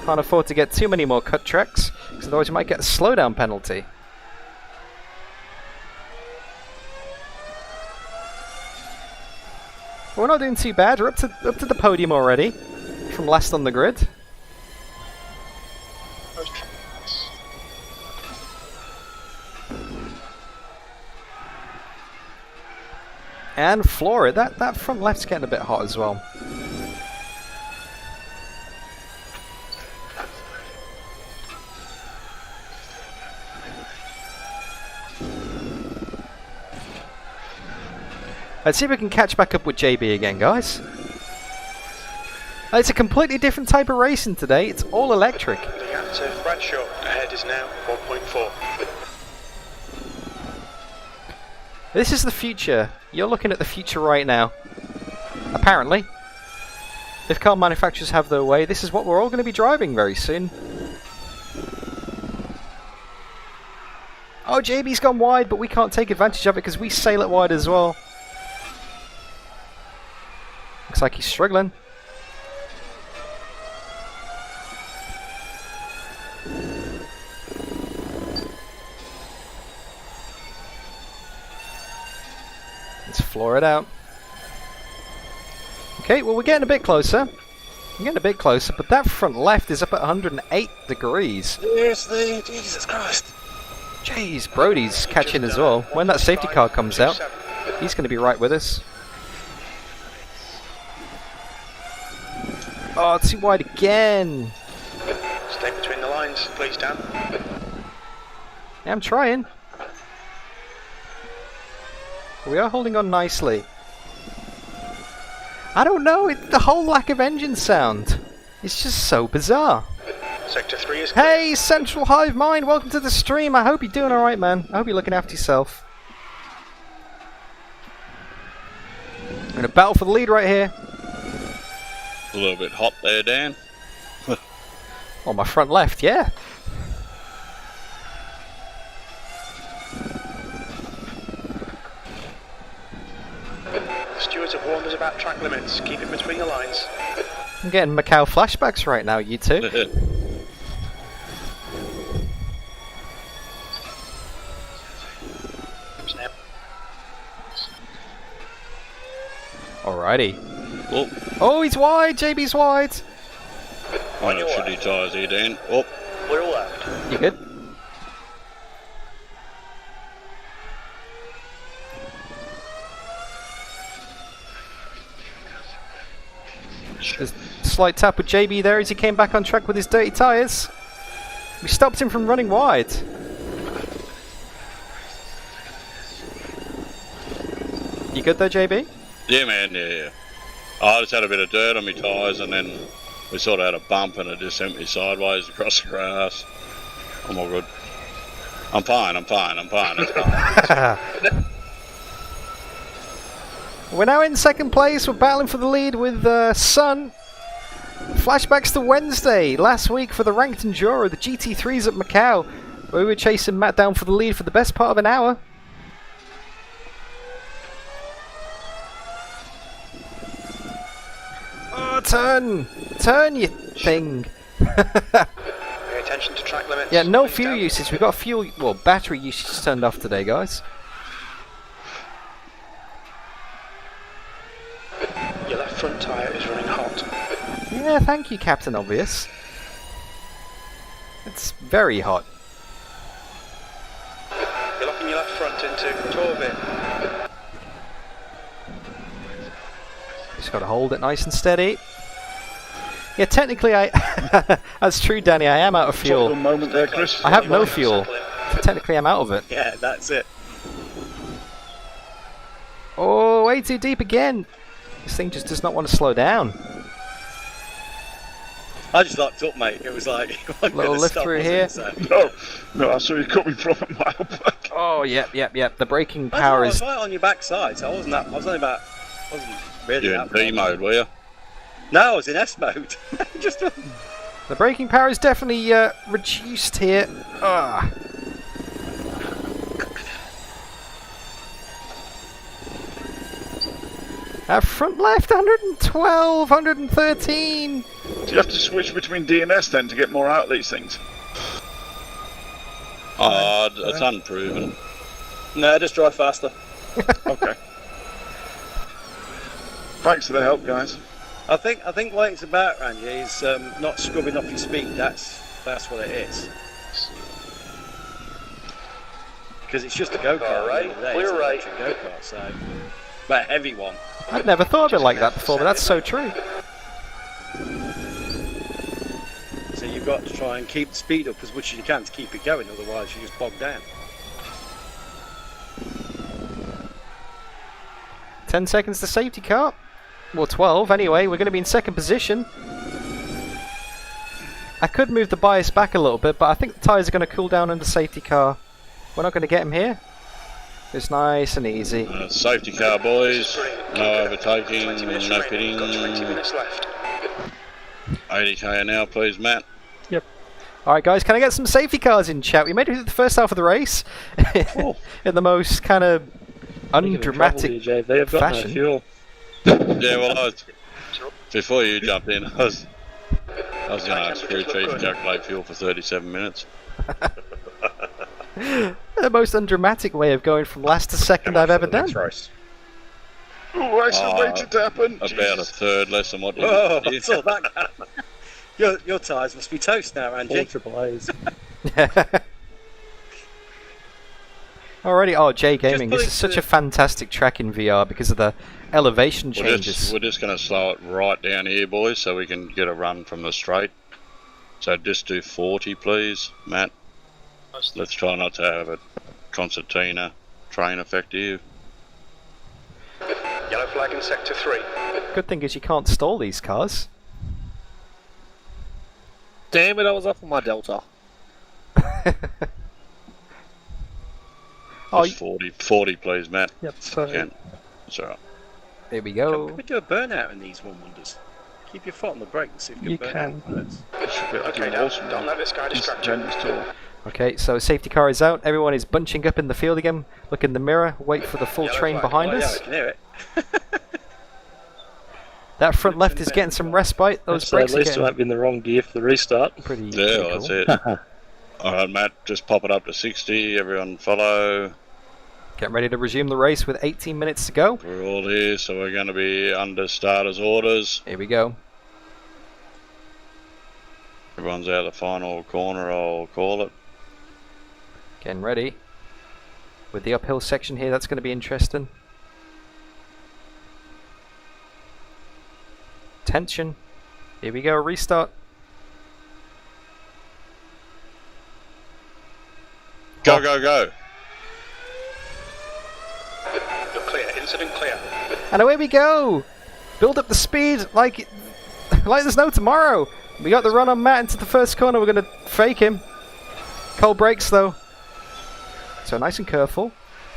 Can't afford to get too many more cut tracks, because otherwise you might get a slowdown penalty. We're not doing too bad. We're up to the podium already, from last on the grid. And Flora, that front left's getting a bit hot as well. Let's see if we can catch back up with JB again, guys. It's a completely different type of racing today. It's all electric. The gap to Bradshaw ahead is now 1.4. This is the future. You're looking at the future right now. Apparently. If car manufacturers have their way, this is what we're all going to be driving very soon. Oh, JB's gone wide, but we can't take advantage of it because we sail it wide as well. Looks like he's struggling. Let's floor it out. Okay, well we're getting a bit closer. We're getting a bit closer, but that front left is up at 108 degrees. Seriously? Jesus Christ. Jeez, Brody's catching as well. When that safety car comes out, he's going to be right with us. Oh, too wide again. Stay between the lines, please, Dan. Yeah, I'm trying. We are holding on nicely. I don't know, the whole lack of engine sound. It's just so bizarre. Sector 3 is clear. Hey, Central Hive Mind, welcome to the stream. I hope you're doing alright, man. I hope you're looking after yourself. We're in a battle for the lead right here. A little bit hot there, Dan. On my front left, yeah. The stewards have warned us about track limits. Keep it between the lines. I'm getting Macau flashbacks right now, you two. Alrighty. Oh, he's wide! JB's wide! On your shitty tyres here, Dan. Oh. Clear left. You good? Just a slight tap with JB there as he came back on track with his dirty tyres. We stopped him from running wide. You good though, JB? Yeah, man, yeah. I just had a bit of dirt on my tyres and then we sort of had a bump and it just sent me sideways across the grass. I'm all good. I'm fine. It's fine. We're now in second place. We're battling for the lead with Sun. Flashbacks to Wednesday, last week for the ranked Enduro, the GT3s at Macau, where we were chasing Matt down for the lead for the best part of an hour. Oh, turn, you thing. Pay attention to track limits. Yeah, no fuel usage. We've got battery usage turned off today, guys. Your left front tyre is running hot. Yeah, thank you, Captain Obvious. It's very hot. You're locking your left front into Torvin. Just got to hold it nice and steady. Yeah, technically that's true, Danny. I am out of fuel. Took a moment there, Chris. I have no fuel. So technically, I'm out of it. Yeah, that's it. Oh, way too deep again. This thing just does not want to slow down. I just locked up, mate. It was like little lift through here. No, I saw you coming from a mile back. Oh, yep. The braking power is. I was right on your backside, so I wasn't really. You're in B mode, were you? No, I was in S mode. Just. The braking power is definitely reduced here. Front left, 112, 113. Do you have to switch between D and S then to get more out of these things? Oh, it's unproven. No, just drive faster. Okay. Thanks for the help, guys. I think what it's about, Randy, is not scrubbing off your speed. That's what it is. Because it's just a go-kart. All right, clear right. Go-kart, so, but a heavy one. I'd never thought of it like that before, but that's so true. So you've got to try and keep the speed up as much as you can to keep it going, otherwise you just bog down. 10 seconds to safety car. Well, 12 anyway. We're going to be in second position. I could move the bias back a little bit, but I think the tyres are going to cool down under safety car. We're not going to get him here. It's nice and easy. Safety car, boys. No overtaking, no pitting. 20 minutes left. 80k now, please, Matt. Yep. Alright, guys, can I get some safety cars in chat? We made it through the first half of the race in the most kind of undramatic They've got fashion. no fuel. Yeah, well, before you jumped in, I was going to ask Crew Chief to calculate fuel for 37 minutes. The most undramatic way of going from last to second I've ever done. Oh, I should wait it to happen. About a third less than what you Oh, did. I saw that. Your tyres must be toast now, Angie. 4 triple A's. Alrighty, J Gaming, this is such a fantastic track in VR because of the elevation changes. We're just going to slow it right down here, boys, so we can get a run from the straight. So just do 40, please, Matt. Let's try not to have a concertina train effect here. Yellow flag in sector 3. Good thing is you can't stall these cars. Damn it, I was up on my Delta. Just 40, please, Matt. Yep, sorry. It's alright. There we go. Can we do a burnout in these one-wonders? Keep your foot on the brake and see if you can burn out. Okay, don't let this guy distract you. Okay, so safety car is out. Everyone is bunching up in the field again. Look in the mirror. Wait for the full train behind us. Yeah, I can hear it. That front left is getting some respite. Those brakes at least are I might be in the wrong gear for the restart. pretty Yeah, cool. that's it. Alright, Matt, just pop it up to 60. Everyone follow. Get ready to resume the race with 18 minutes to go. We're all here, so we're going to be under starters' orders. Here we go. Everyone's out the final corner, I'll call it. Getting ready. With the uphill section here, that's going to be interesting. Tension. Here we go, restart. Go, go, go. You're clear. Exit and clear. And away we go! Build up the speed like there's no tomorrow. We got the run on Matt into the first corner. We're going to fake him. Cold brakes though. So nice and careful.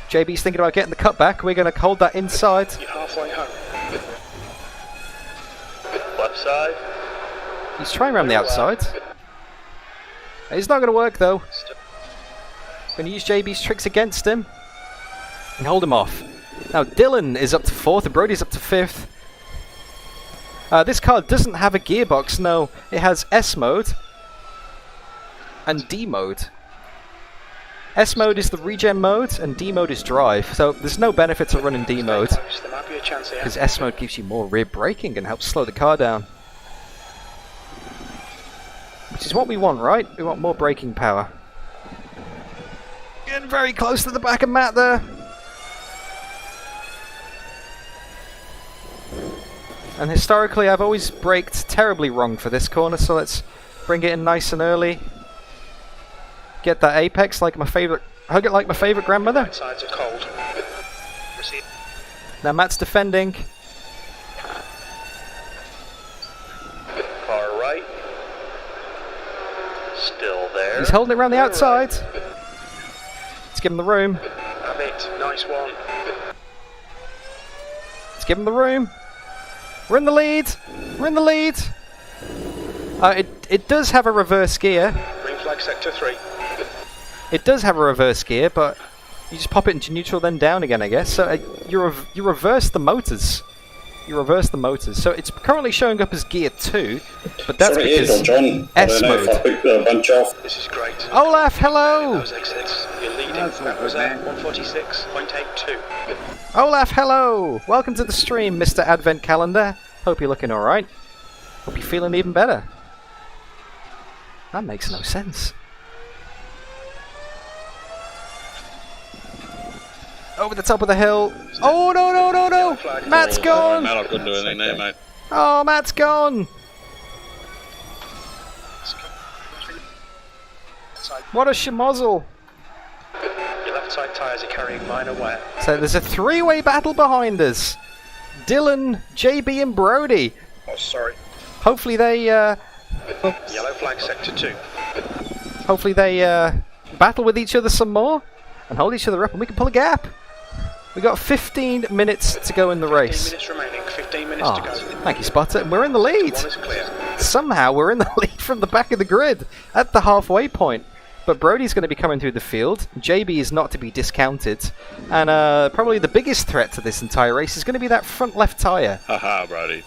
JB's thinking about getting the cutback. We're going to hold that inside. You're halfway home. Left side. He's trying around the outside. It's not going to work though. Going to use JB's tricks against him and hold him off. Now Dylan is up to 4th and Brody's up to 5th. This car doesn't have a gearbox, no. It has S mode and D mode. S mode is the regen mode and D mode is drive. So there's no benefit to running D mode because S mode gives you more rear braking and helps slow the car down. Which is what we want, right? We want more braking power. Getting very close to the back of Matt there. And historically I've always braked terribly wrong for this corner, so let's bring it in nice and early. Get that apex like my favourite, hug it like my favourite grandmother. Sides are cold. Now Matt's defending. Car right. Still there. He's holding it around the outside. Let's give him the room. Have it. Nice one. Let's give him the room. We're in the lead. We're in the lead. It does have a reverse gear. Green flag sector 3. It does have a reverse gear, but you just pop it into neutral, then down again, I guess. So you reverse the motors. You reverse the motors. So it's currently showing up as gear 2, but that's because John. S mode. This is great. Olaf, hello. Those exits. You're leading. That was 146.82. Olaf, hello. Welcome to the stream, Mr. Advent Calendar. Hope you're looking alright. Hope you're feeling even better. That makes no sense. Over the top of the hill. Oh, no, no, no, no. Matt's gone. Matt, I couldn't do anything there, mate. Oh, Matt's gone. What a schmozzle. Your left side tyres are carrying minor wear. So there's a 3-way battle behind us. Dylan, JB and Brody. Oh, sorry. Hopefully they Yellow flag sector 2. hopefully they battle with each other some more and hold each other up and we can pull a gap. We got 15 minutes to go in the race. 15 minutes remaining. 15 minutes to go. Thank you, Spotter. And we're in the lead. One is clear. Somehow we're in the lead from the back of the grid at the halfway point. But Brody's going to be coming through the field. JB is not to be discounted. And probably the biggest threat to this entire race is going to be that front left tyre. Haha, Brody.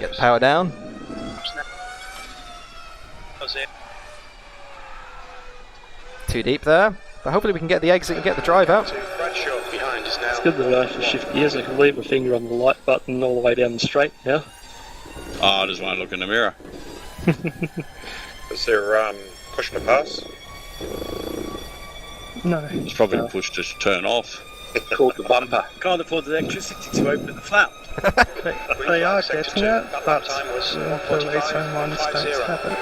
Get the power down. Too deep there. But hopefully we can get the exit and get the drive out. It's good that I can shift gears. I can leave my finger on the light button all the way down the straight now. Oh, I just want to look in the mirror. Is there push to pass? No. It's probably push to turn off. Called the bumper. Can't afford the electricity to open the flap. They are getting it, but the race minus don't have it.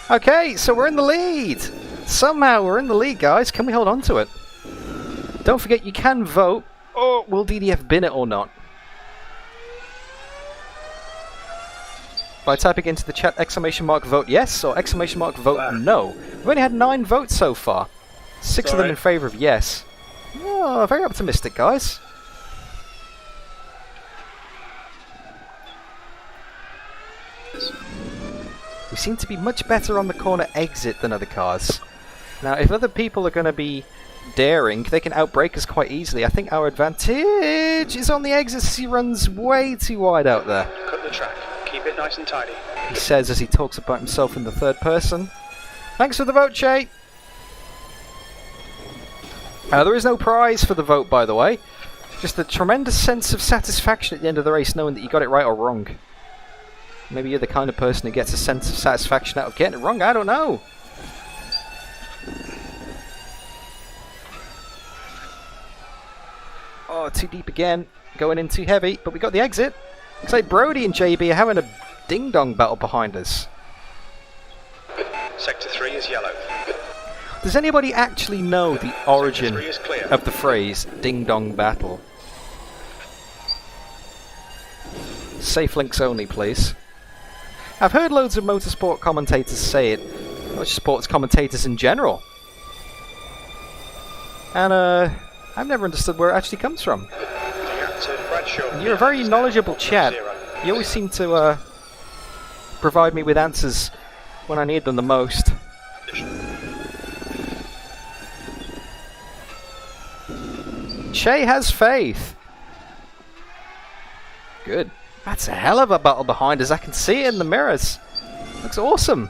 Okay, so we're in the lead. Somehow we're in the lead, guys. Can we hold on to it? Don't forget you can vote. Oh, will DDF bin it or not? By typing into the chat !mark vote yes or !mark vote no. We've only had 9 votes so far. 6 of them in favour of yes. Oh, very optimistic, guys. We seem to be much better on the corner exit than other cars. Now, if other people are going to be daring, they can outbrake us quite easily. I think our advantage is on the exit. He runs way too wide out there. Cut the track. Keep it nice and tidy. He says as he talks about himself in the third person. Thanks for the vote, Shay. There is no prize for the vote, by the way. Just a tremendous sense of satisfaction at the end of the race, knowing that you got it right or wrong. Maybe you're the kind of person who gets a sense of satisfaction out of getting it wrong. I don't know. Oh, too deep again. Going in too heavy, but we got the exit. Looks like Brody and JB are having a ding-dong battle behind us. Sector 3 is yellow. Does anybody actually know the origin Sector 3 is clear. of the phrase "ding dong battle"? Safe links only, please. I've heard loads of motorsport commentators say it, not just sports commentators in general. And I've never understood where it actually comes from. You're a very knowledgeable chat. You always seem to provide me with answers when I need them the most. Che has faith. Good. That's a hell of a battle behind us. I can see it in the mirrors. Looks awesome.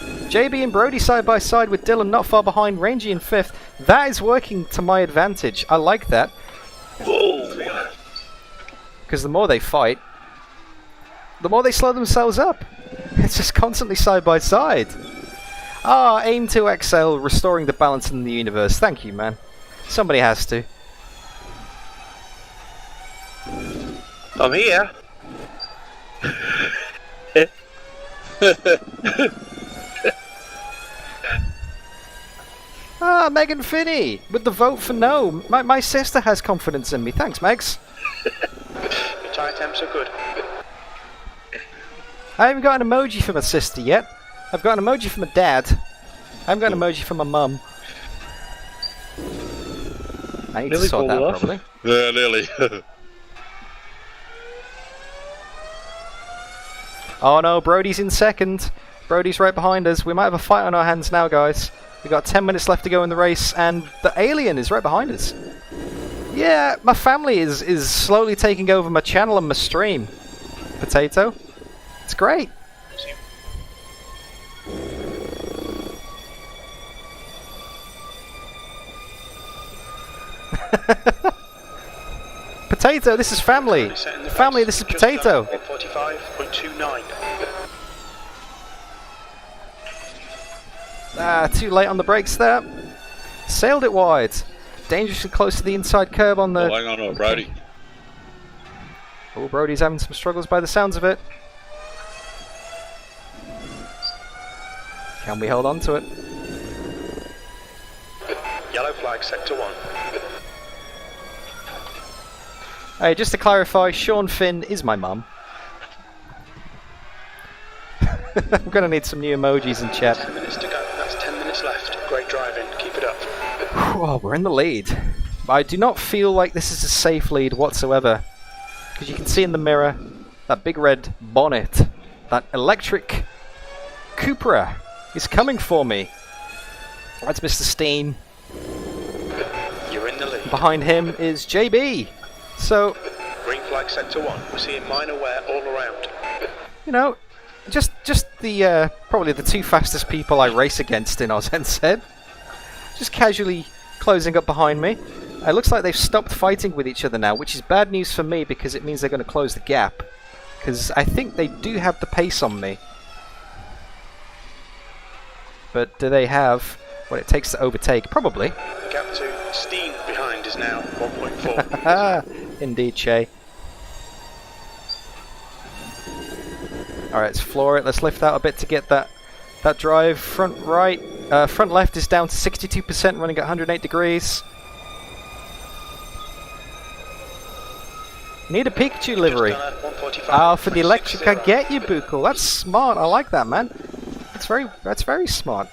JB and Brody side by side with Dylan not far behind, Rangy in 5th. That is working to my advantage. I like that. Because the more they fight, the more they slow themselves up. It's just constantly side by side. Ah, aim to excel, restoring the balance in the universe. Thank you, man. Somebody has to. I'm here. Ah, Megan Finney with the vote for no. My sister has confidence in me. Thanks, Megs. Your tyre temps are good. I haven't got an emoji for my sister yet. I've got an emoji for my dad. I haven't got an emoji for my mum. I need to sort that out, probably. Yeah, nearly. Oh no, Brody's in 2nd. Brody's right behind us. We might have a fight on our hands now, guys. We've got 10 minutes left to go in the race, and the alien is right behind us. Yeah, my family is slowly taking over my channel and my stream. Potato. It's great. Potato, this is family. Family, this is Potato. 45.29. Ah, too late on the brakes there. Sailed it wide. Dangerously close to the inside curb on the... Oh, hang on, no, Brody. Oh, Brody's having some struggles by the sounds of it. Can we hold on to it? Yellow flag, sector 1. Hey, just to clarify, Sean Finn is my mum. I'm gonna need some new emojis in chat. 10 minutes to go. That's 10 minutes left. Great driving. Keep it up. Oh, we're in the lead. But I do not feel like this is a safe lead whatsoever. Because you can see in the mirror that big red bonnet. That electric CUPRA is coming for me. That's Mr. Steen. You're in the lead. Behind him is JB. So, Green flag, sector 1. We're seeing minor wear all around. you know, just the probably the two fastest people I race against in AUSNZ. Just casually closing up behind me. It looks like they've stopped fighting with each other now, which is bad news for me because it means they're going to close the gap. Because I think they do have the pace on me. But do they have what it takes to overtake? Probably. The gap to Steen behind is now 1.4. Indeed, Che. Alright, let's floor it. Let's lift out a bit to get that drive. Front right, front left is down to 62%, running at 108 degrees. Need a Pikachu livery. Ah, for the electric, I get you, Bukel. That's smart. I like that, man. That's very smart.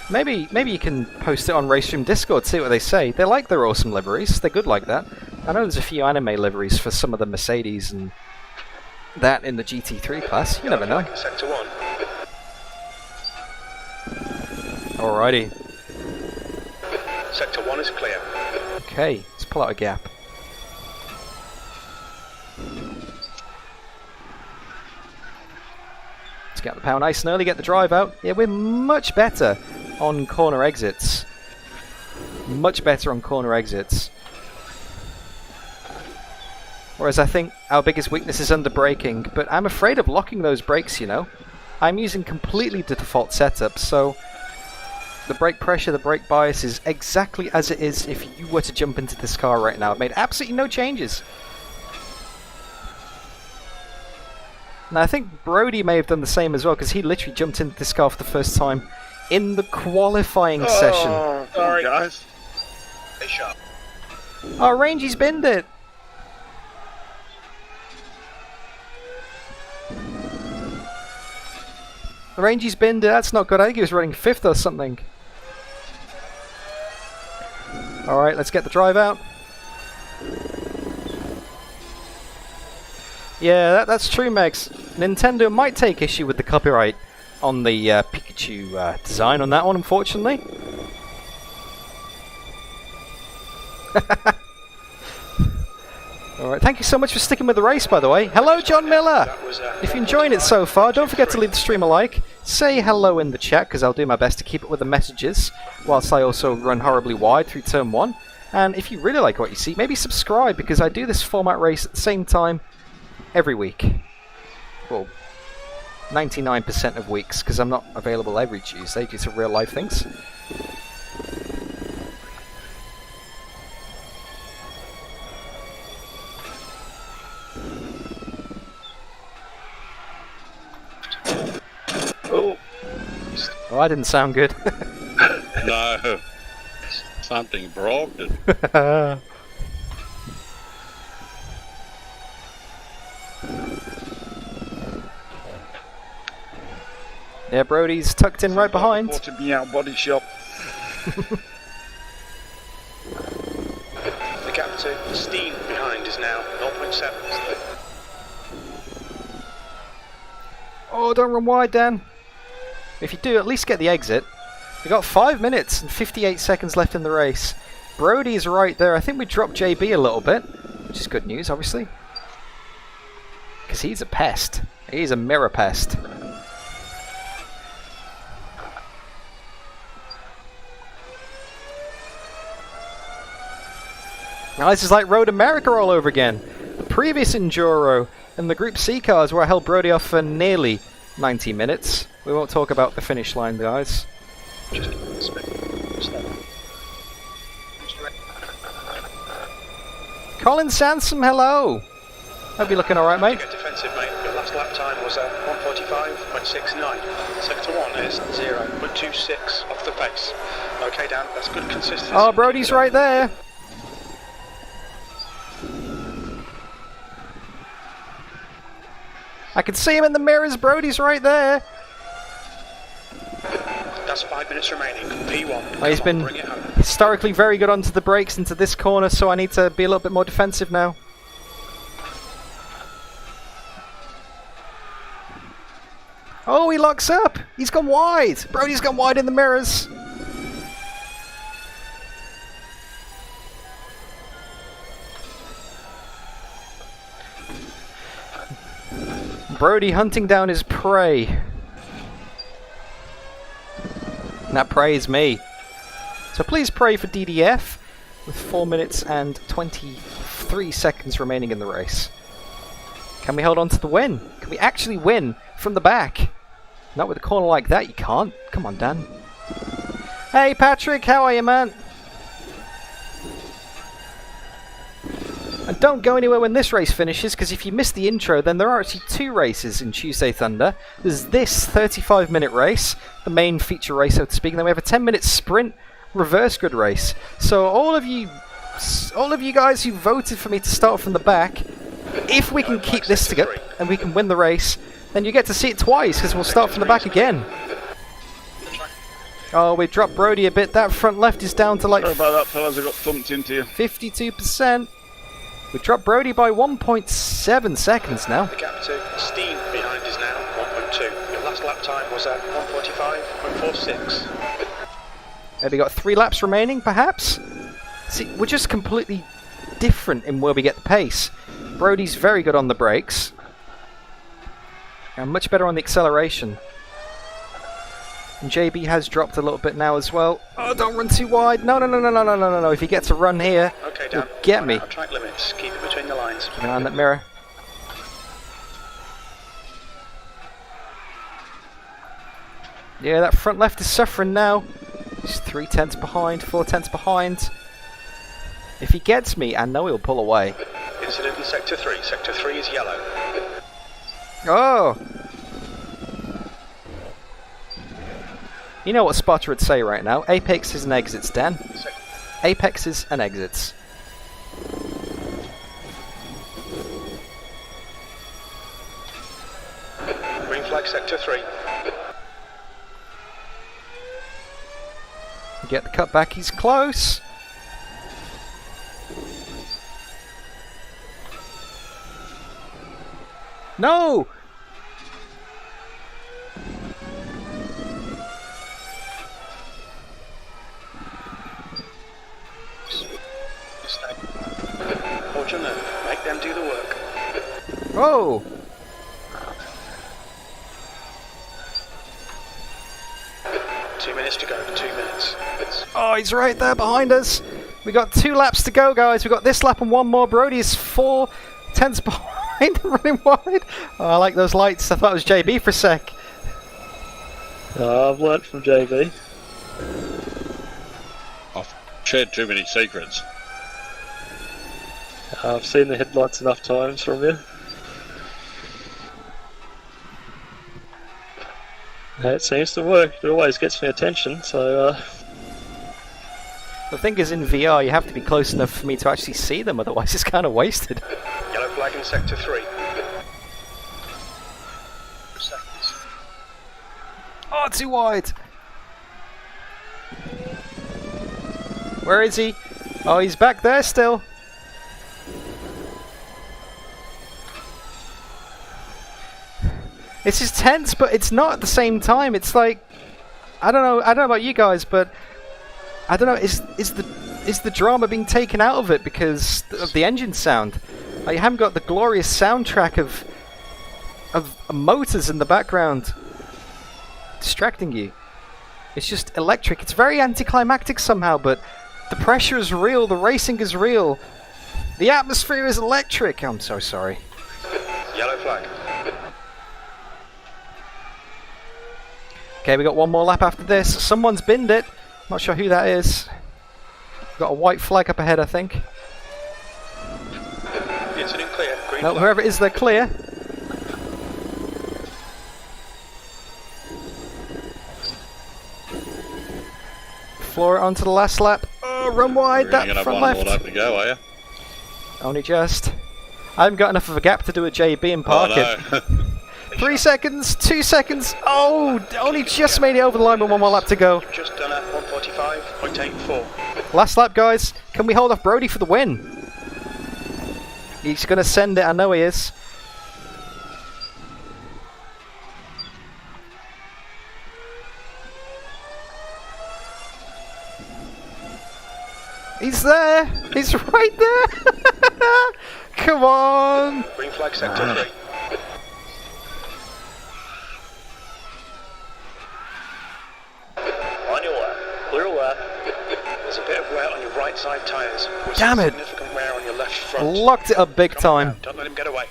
Maybe you can post it on RaceRoom Discord, see what they say. They like their awesome liveries. They're good like that. I know there's a few anime liveries for some of the Mercedes and that in the GT3 class. You never know. Sector 1. Alrighty. Sector 1 is clear. Okay, let's pull out a gap. Let's get the power nice and early, get the drive out. Yeah, we're much better on corner exits. Much better on corner exits. Whereas I think our biggest weakness is under braking, but I'm afraid of locking those brakes, you know. I'm using completely the default setup, so the brake pressure, the brake bias is exactly as it is if you were to jump into this car right now. I've made absolutely no changes. And I think Brody may have done the same as well, because he literally jumped into this car for the first time in the qualifying session. Oh, sorry, guys. Hey, sharp. Oh, Rangy's binned it. Rangy's binned it. That's not good. I think he was running 5th or something. Alright, let's get the drive out. Yeah, that's true, Megs. Nintendo might take issue with the copyright on the Pikachu design on that one, unfortunately. Alright, thank you so much for sticking with the race, by the way. Hello, John Miller! If you're enjoying it so far, don't forget to leave the stream a like. Say hello in the chat, because I'll do my best to keep up with the messages, whilst I also run horribly wide through Turn 1. And if you really like what you see, maybe subscribe, because I do this format race at the same time every week. Well, 99% of weeks, because I'm not available every Tuesday due to real life things. Oh, that didn't sound good. No. Something broke it. Yeah, Brody's tucked in right behind. Portimao body shop. The gap to Steen behind is now 0.7. Oh, don't run wide, Dan. If you do, at least get the exit. We've got 5 minutes and 58 seconds left in the race. Brody's right there. I think we dropped JB a little bit, which is good news, obviously. Because he's a pest. He's a mirror pest. Now this is like Road America all over again. The previous Enduro and the Group C cars where I held Brody off for nearly 90 minutes. We won't talk about the finish line, guys. Colin Sansom, hello! Hope you're looking alright, mate. Get defensive, mate. Your last lap time was 1:45.69. Sector 1 is 0.26 off the pace. Okay, Dan, that's good consistency. Oh, Brody's right there. I can see him in the mirrors. Brody's right there. That's 5 minutes remaining. P1. Oh, he's been historically very good onto the brakes into this corner, so I need to be a little bit more defensive now. Oh, he locks up. He's gone wide. Brody's gone wide in the mirrors. Brody hunting down his prey. And that prey is me. So please pray for DDF with 4 minutes and 23 seconds remaining in the race. Can we hold on to the win? Can we actually win from the back? Not with a corner like that, you can't. Come on, Dan. Hey Patrick, how are you, man? And don't go anywhere when this race finishes, because if you missed the intro, then there are actually 2 races in Tuesday Thunder. There's this 35-minute race, the main feature race, so to speak, and then we have a 10-minute sprint reverse grid race. So all of you guys who voted for me to start from the back, if we can keep this together and we can win the race, then you get to see it twice, because we'll start from the back again. Oh, we dropped Brody a bit. That front left is down to like... Sorry about that, fellas. I got thumped into you. 52%. We dropped Brody by 1.7 seconds now. The gap to Steen behind is now 1.2. Your last lap time was at 1:45.46. Maybe got 3 laps remaining, perhaps? See, we're just completely different in where we get the pace. Brody's very good on the brakes. And much better on the acceleration. And JB has dropped a little bit now as well. Oh, don't run too wide. No. If he gets a run here, okay, Dan, he'll get me. Track limits. Keep it between the lines. Keep an eye on that mirror. Yeah, that front left is suffering now. He's 3 tenths behind, 4 tenths behind. If he gets me, I know he'll pull away. Incident in Sector 3. Sector 3 is yellow. Oh! You know what Spotter would say right now. Apexes and exits, Dan. Apexes and exits. Green flag sector 3. Get the cut back, he's close. No! Fortunate, make them do the work. Oh! To go, 2 minutes. Oh, he's right there behind us. We got 2 laps to go, guys. We got this lap and 1 more. Brody's 4 tenths behind, running wide. Oh, I like those lights. I thought it was JB for a sec. I've learnt from JB. I've shared too many secrets. I've seen the headlights enough times from you. It seems to work. It always gets me attention, so The thing is, in VR, you have to be close enough for me to actually see them, otherwise it's kind of wasted. Yellow flag in sector 3. Oh, too wide! Where is he? Oh, he's back there still. This is tense, but it's not at the same time. It's like, I don't know about you guys, but I don't know. Is the drama being taken out of it because of the engine sound? Like, you haven't got the glorious soundtrack of motors in the background distracting you. It's just electric. It's very anticlimactic somehow, but the pressure is real. The racing is real. The atmosphere is electric. I'm so sorry. Yellow flag. Okay, we got 1 more lap after this. Someone's binned it. Not sure who that is. Got a white flag up ahead, I think. Incident clear. Green No, flag. whoever it is, they're clear. Floor it onto the last lap. Oh, run wide. You're gonna That have front 1 more left. lap to go, are you? Only just. I haven't got enough of a gap to do a JB and park it. No. 3 seconds, 2 seconds. Oh, only just made it over the line with 1 more lap to go. You've just done a 145.84. Last lap, guys. Can we hold off Brody for the win? He's going to send it. I know he is. He's there. He's right there. Come on. Green flag sector 3. On your left. Clear left. There's a bit of wear on your right side tyres. With Damn it. significant wear on your left front. Locked it up big Come on time. now, don't let him get away.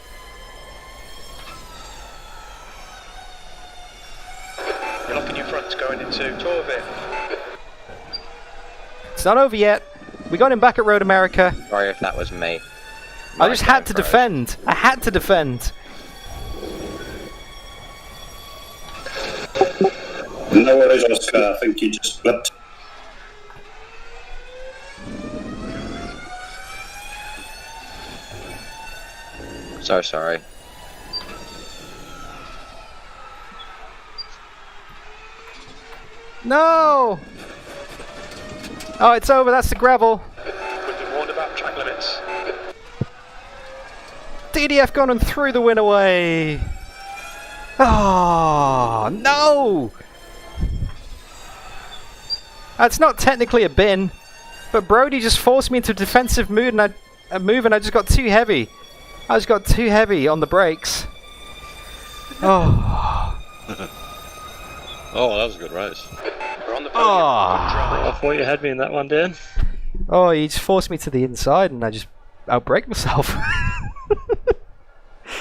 You're locking your fronts going into Torvik. It's not over yet. We got him back at Road America. Sorry if that was me. I just had to defend. I had to defend. No worries, Oscar. I think you just flipped. So sorry. No! Oh, it's over. That's the gravel. We've been warned about track limits. DDF gone and threw the win away. Oh, no! That's not technically a bin, but Brody just forced me into a defensive mood and I just got too heavy. I just got too heavy on the brakes. Oh. Oh, that was a good race. We're on the podium. I thought you had me in that one, Dan. Oh, he just forced me to the inside and I just outbraked myself.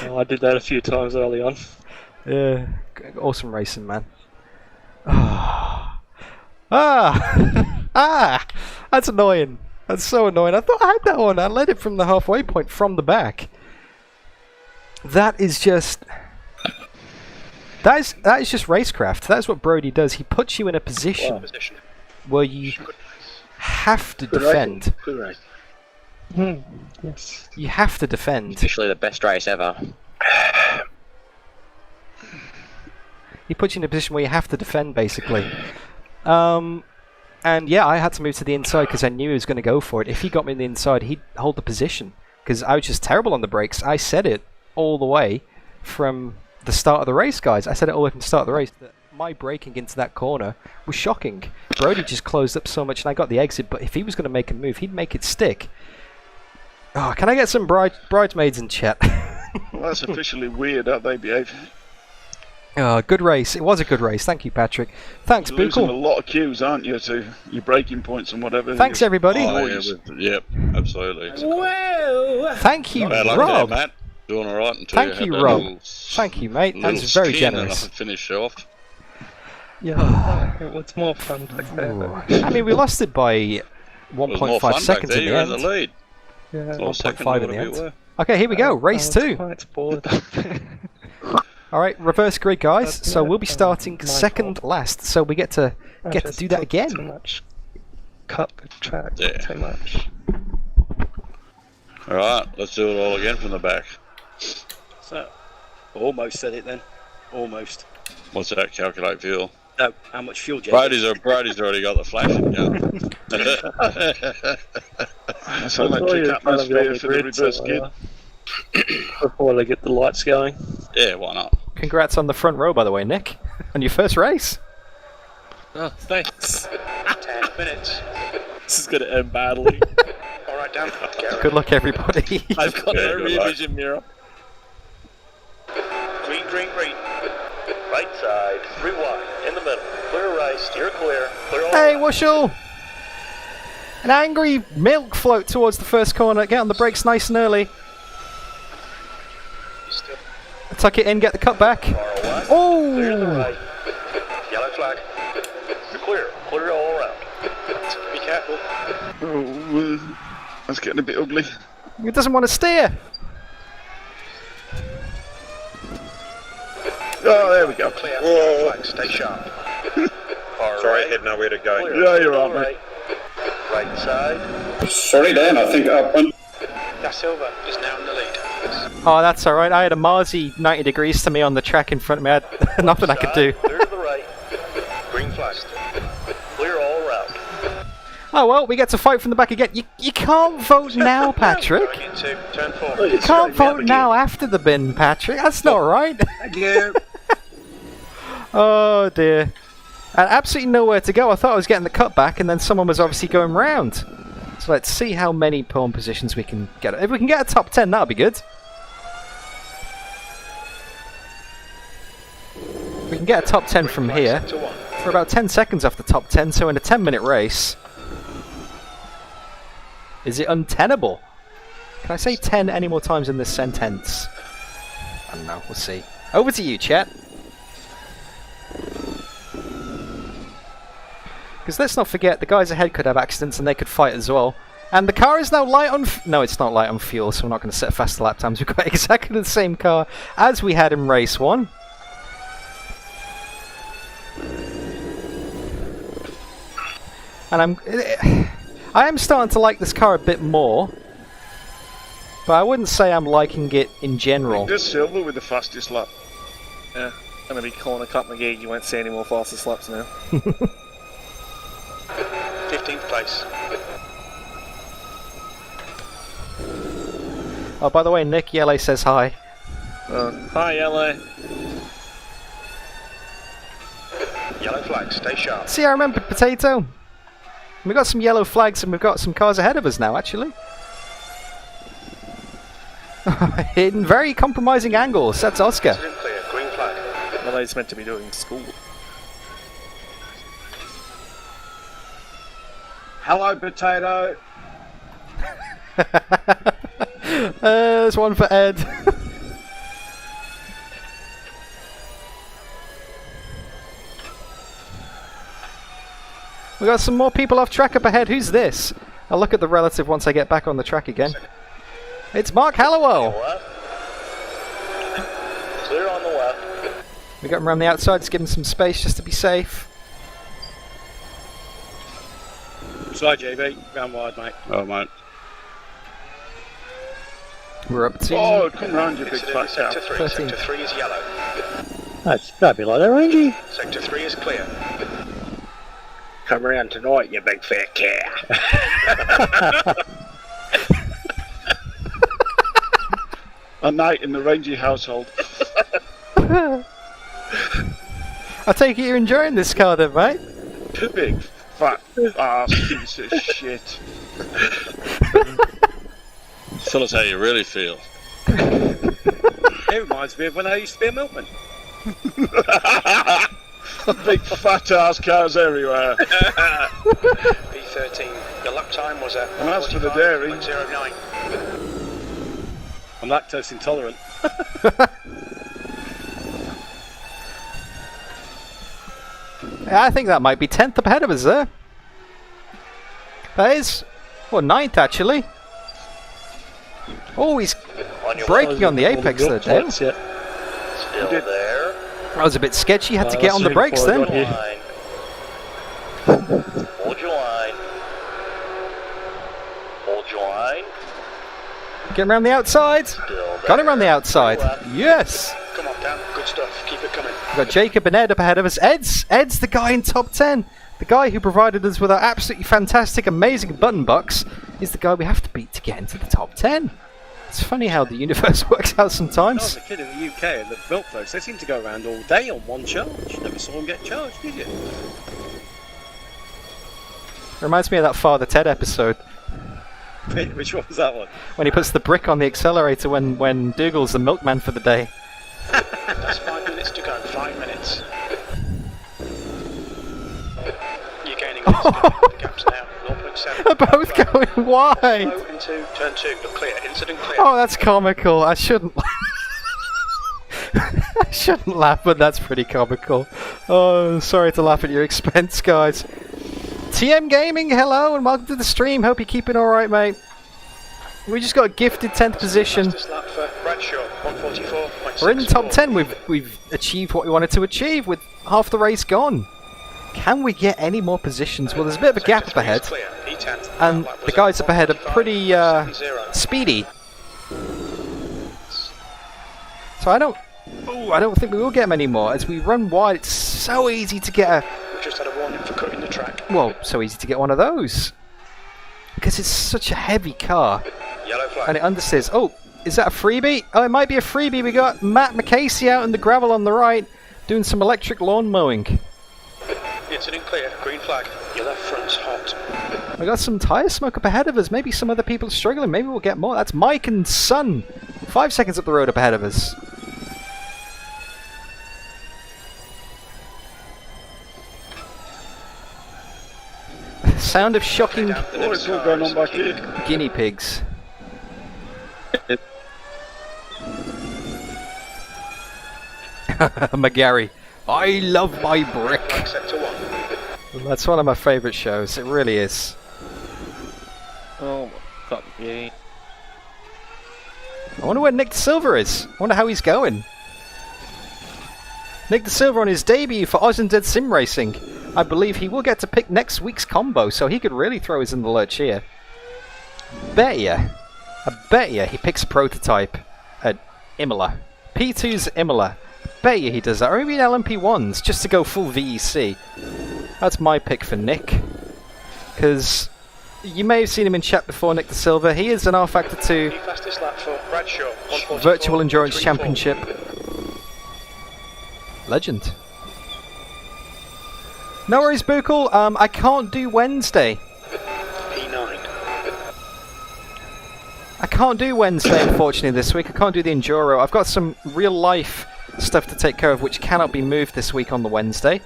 Oh, I did that a few times early on. Yeah, awesome racing, man. Ah, ah, that's annoying. That's so annoying. I thought I had that one. I led it from the halfway point from the back. That is just. That is just racecraft. That's what Brody does. He puts you in a position where you have to defend. Yes. You have to defend. Officially the best race ever. He puts you in a position where you have to defend, basically. And yeah, I had to move to the inside because I knew he was going to go for it. If he got me in the inside, he'd hold the position. Because I was just terrible on the brakes. I said it all the way from the start of the race, guys. I said it all the way from the start of the race that my braking into that corner was shocking. Brody just closed up so much and I got the exit, but if he was going to make a move, he'd make it stick. Oh, can I get some bridesmaids in chat? Well, that's officially weird how they behave. Oh, good race. It was a good race. Thank you, Patrick. Thanks, You're losing a Buchel. lot of cues, aren't you, to your braking points and whatever. Thanks, everybody. Oh, yeah, yep, absolutely. Whoa! Thank you, Bad luck Rob. there, Matt. Doing all right until Thank you, Rob. Thank you, mate. That's very generous. Finish off. Yeah, it was more fun back there. I mean, we lost it by 1.5 seconds in the end. In the lead. Yeah, 1.5 in the end. Okay, here we go. Race 2. Quite bored. Alright, reverse grid, guys. So we'll be starting second last. So we get to do that again. Too much. Cut the track. Too much. Alright, let's do it all again from the back. So, almost said it then. Almost. What's that? Calculate fuel. No, how much fuel do you Brody's already got the flashing gun. That's electric atmosphere for the reverse skid. Before they get the lights going. Yeah, why not? Congrats on the front row, by the way, Nick. On your first race. Oh, thanks. 10 minutes. This is going to end badly. Alright, Dan. Good luck, everybody. I've got no rear vision mirror. Green, green, green. Right side, rewind, in the middle. Clear right, steer clear. Clear all Hey, Wushel! An angry milk float towards the first corner. Get on the brakes nice and early. Tuck it in, get the cut back. Oh! Clear to the right. Yellow flag. Clear. Clear all around. Be careful. Oh, that's getting a bit ugly. He doesn't want to steer. Oh, there we go. Clear. Yellow flag. Stay sharp. Sorry, I had nowhere to go. Yeah, you're right, mate. Right side. Sorry, Dan, I think up one. Da Silva is now in the lead. Oh, that's alright. I had a Marzi 90 degrees to me on the track in front of me. I had nothing I could do. Clear to the right. Green flag. Clear all around. Oh well, we get to fight from the back again. You can't vote now, Patrick. Going into turn 4. You can't vote now after the bin, Patrick. That's not right. Yeah. Oh dear. And absolutely nowhere to go. I thought I was getting the cut back and then someone was obviously going round. So let's see how many pole positions we can get. If we can get a top 10, that'll be good. We can get a top 10 from here. We're about 10 seconds off the top 10, so in a 10-minute race. Is it untenable? Can I say 10 any more times in this sentence? I don't know, we'll see. Over to you, chat. Because let's not forget, the guys ahead could have accidents and they could fight as well. And the car is now light on... No, it's not light on fuel, so we're not going to set faster lap times. We've got exactly the same car as we had in race 1. And I am starting to like this car a bit more. But I wouldn't say I'm liking it in general. Just Silver with the fastest lap. Yeah, going to be corner cut McGee. You won't see any more fastest laps now. 15th place. Oh, by the way, Nick Yele says hi. Hi, LA. Yellow flag, stay sharp. See, I remembered Potato. We've got some yellow flags and we've got some cars ahead of us now, actually. In very compromising angles. That's Oscar. Clear, green flag. LA's meant to be doing school. Hello, Potato. There's one for Ed. We got some more people off track up ahead. Who's this? I'll look at the relative once I get back on the track again. It's Mark Hallowell. Clear on the left. We got him around the outside, just give him some space just to be safe. Slide, JB. Round wide, mate. Oh, mate. We're up to... Oh, come round, you big fat cow. Sector 3. 13. Sector 3 is yellow. That'd be like that, Rangy. Sector 3 is clear. Come around tonight, you big fat cow. A night in the Rangy household. I take it you're enjoying this car then, mate? Big fat ass piece of shit. Tell us how you really feel. It reminds me of when I used to be a milkman. Big fat ass cars everywhere. B13. Your lap time was at And as for the dairy, 1:09. I'm lactose intolerant. Yeah, I think that might be 10th up ahead of us there. That is... well, 9th actually. Oh, he's braking on the apex there, Dale. Still there. That was a bit sketchy, had to get on the brakes then. Hold your line. Hold your line. Get him around the outside. Got him around the outside. Yes. Come on, Dan. Good stuff. Keep it coming. We've got Jacob and Ed up ahead of us. Ed's the guy in top 10. The guy who provided us with our absolutely fantastic, amazing button box is the guy we have to beat to get into the top 10. It's funny how the universe works out When I was sometimes. a kid in the UK that built those, they seemed to go around all day on one charge. Never saw them get charged, did you? Reminds me of that Father Ted episode Which one was that one? when he puts the brick on the accelerator when Dougal's the milkman for the day. That's 5 minutes to go. 5 minutes. You're gaining on the gaps now. 0.7. They're both going wide. Slow into turn 2. You're clear. Incident clear. Oh, that's comical. I shouldn't. I shouldn't laugh, but that's pretty comical. Oh, sorry to laugh at your expense, guys. TM Gaming, hello and welcome to the stream. Hope you're keeping all right, mate. We just got a gifted 10th position. Fastest lap for Bradshaw, 1:44.64. We're in the top 10. We've achieved what we wanted to achieve with half the race gone. Can we get any more positions? Well, there's a bit of a gap up ahead, and the guys up ahead are pretty speedy. So I don't think we will get many more. As we run wide, it's so easy to get a... We've just had a warning for cutting the track. well, so easy to get one of those. Because it's such a heavy car. Yellow flag. And it understeers. Oh, is that a freebie? Oh, it might be a freebie. We got Matt McCasey out in the gravel on the right, doing some electric lawn mowing. Incident clear. Green flag. Your left front's hot. We got some tyre smoke up ahead of us. Maybe some other people are struggling. Maybe we'll get more. That's Mike and Son. 5 seconds up the road up ahead of us. Sound of shocking What's all going on back here? guinea pigs. McGarry. I love my brick. Sector 1. That's one of my favourite shows. It really is. Oh my god, yeah. I wonder where Nick De Silva is. I wonder how he's going. Nick De Silva on his debut for AUSNZ Simracing. I believe he will get to pick next week's combo, so he could really throw us in the lurch here. I bet you he picks a prototype at Imola. P2's Imola. Bet you he does that, or maybe an LMP1s, just to go full VEC. That's my pick for Nick. Because you may have seen him in chat before, Nick De Silva. He is an R Factor 2 Fastest lap for Bradshaw. 1:44.34. Virtual Endurance Championship legend. No worries, Buchel. I can't do Wednesday. P9. I can't do Wednesday, unfortunately, this week. I can't do the Enduro. I've got some real-life stuff to take care of which cannot be moved this week on the Wednesday.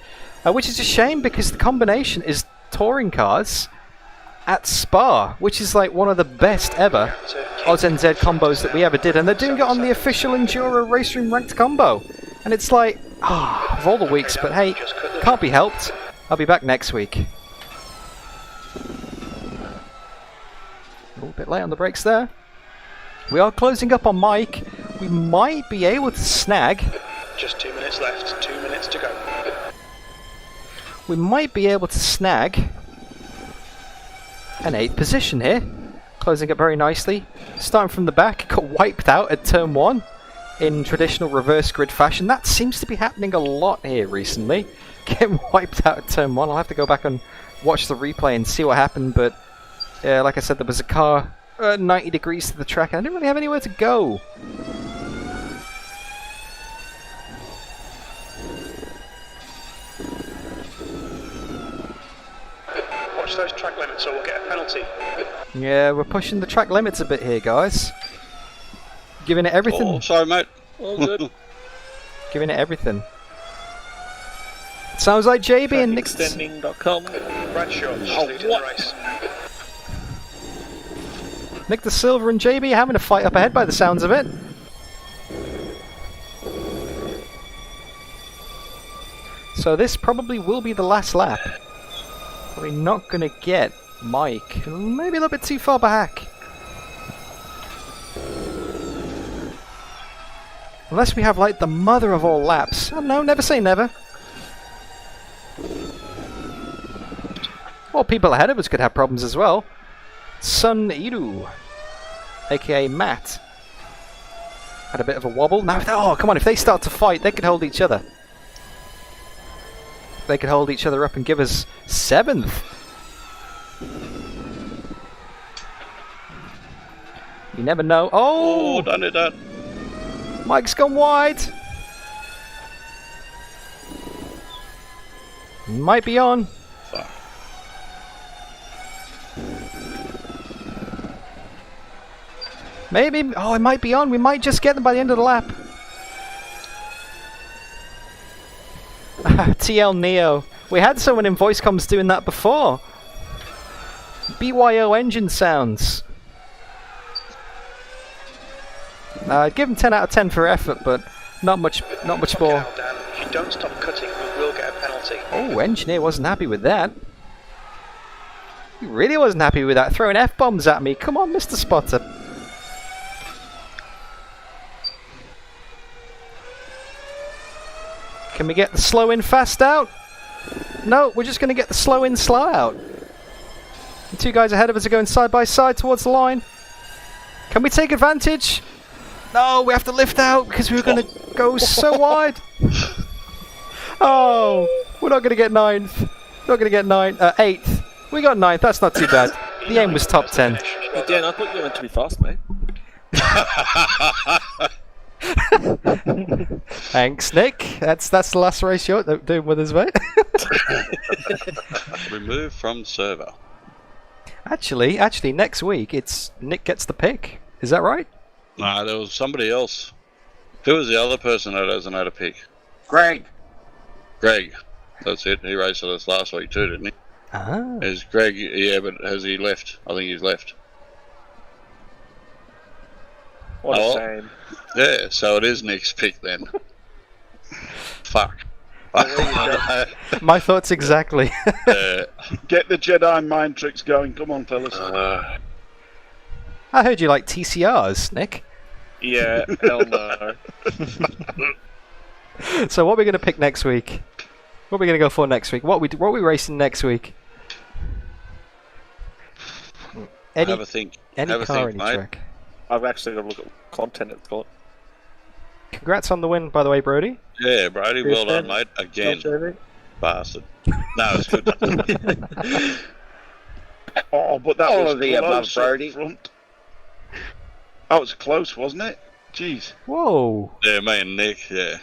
Which is a shame, because the combination is touring cars at Spa, which is like one of the best ever AUSNZ combos that we ever did. And they're doing it on the official Enduro RaceRoom ranked combo. And it's like, of all the weeks, but hey, can't be helped. I'll be back next week. A bit late on the brakes there. We are closing up on Mike. We might be able to snag Just 2 minutes left. 2 minutes to go. We might be able to snag an 8th position here. Closing up very nicely. Starting from the back, got wiped out at turn 1 in traditional reverse grid fashion. That seems to be happening a lot here recently. Getting wiped out at turn 1. I'll have to go back and watch the replay and see what happened, but yeah, like I said, there was a car 90 degrees to the track and I didn't really have anywhere to go. Watch those track limits or we'll get a penalty. Yeah, we're pushing the track limits a bit here, guys. Giving it everything. Oh, sorry, mate. All good. Giving it everything. Sounds like JB and Nick's... Extending.com. Bradshaw just leading the race. Nick the Silver and JB having a fight up ahead by the sounds of it. So this probably will be the last lap. Probably not going to get Mike. Maybe a little bit too far back. Unless we have like the mother of all laps. Oh no, never say never. Well, people ahead of us could have problems as well. Sun Iru, aka Matt, had a bit of a wobble. Now, oh come on! If they start to fight, they could hold each other. They could hold each other up and give us 7th. You never know. Oh, done it, done. Mike's gone wide. Might be on. Maybe. Oh, it might be on. We might just get them by the end of the lap. TL Neo. We had someone in voice comms doing that before. BYO engine sounds. I'd give him 10 out of 10 for effort, but not much more. If you don't stop cutting, we will get a penalty. Oh, engineer wasn't happy with that. He really wasn't happy with that. Throwing F-bombs at me. Come on, Mr. Spotter. Can we get the slow in, fast out? No, we're just going to get the slow in, slow out. The two guys ahead of us are going side by side towards the line. Can we take advantage? No, we have to lift out because we were going to go so wide. Oh, we're not going to get 9th. Not going to get 8th. We got 9th. That's not too bad. The aim was top 10. Hey Dan, I thought you were meant to be fast, mate. Thanks, Nick. That's the last race you're doing with us, mate. Remove from server. Actually, next week it's Nick gets the pick. Is that right? Nah, there was somebody else. Who was the other person that hasn't had a pick? Greg. Greg. That's it. He raced with us last week too, didn't he? Ah. Is Greg? Yeah, but has he left? I think he's left. What a shame. Yeah, so it is Nick's pick then. Fuck. My thoughts exactly. Get the Jedi mind tricks going. Come on, fellas. I heard you like TCRs, Nick. Yeah, hell no. So what are we going to pick next week? What are we going to go for next week? What are we racing next week? Have a think. Any Have a car, think, any mate. track. I've actually got to look at content it's got. Congrats on the win, by the way, Brody. Yeah, Brody, well done, mate. Again. Bastard. No, it's good. Oh, but that All was of the above, close Brody. up front. That was close, wasn't it? Jeez. Whoa. Yeah, me and Nick, yeah.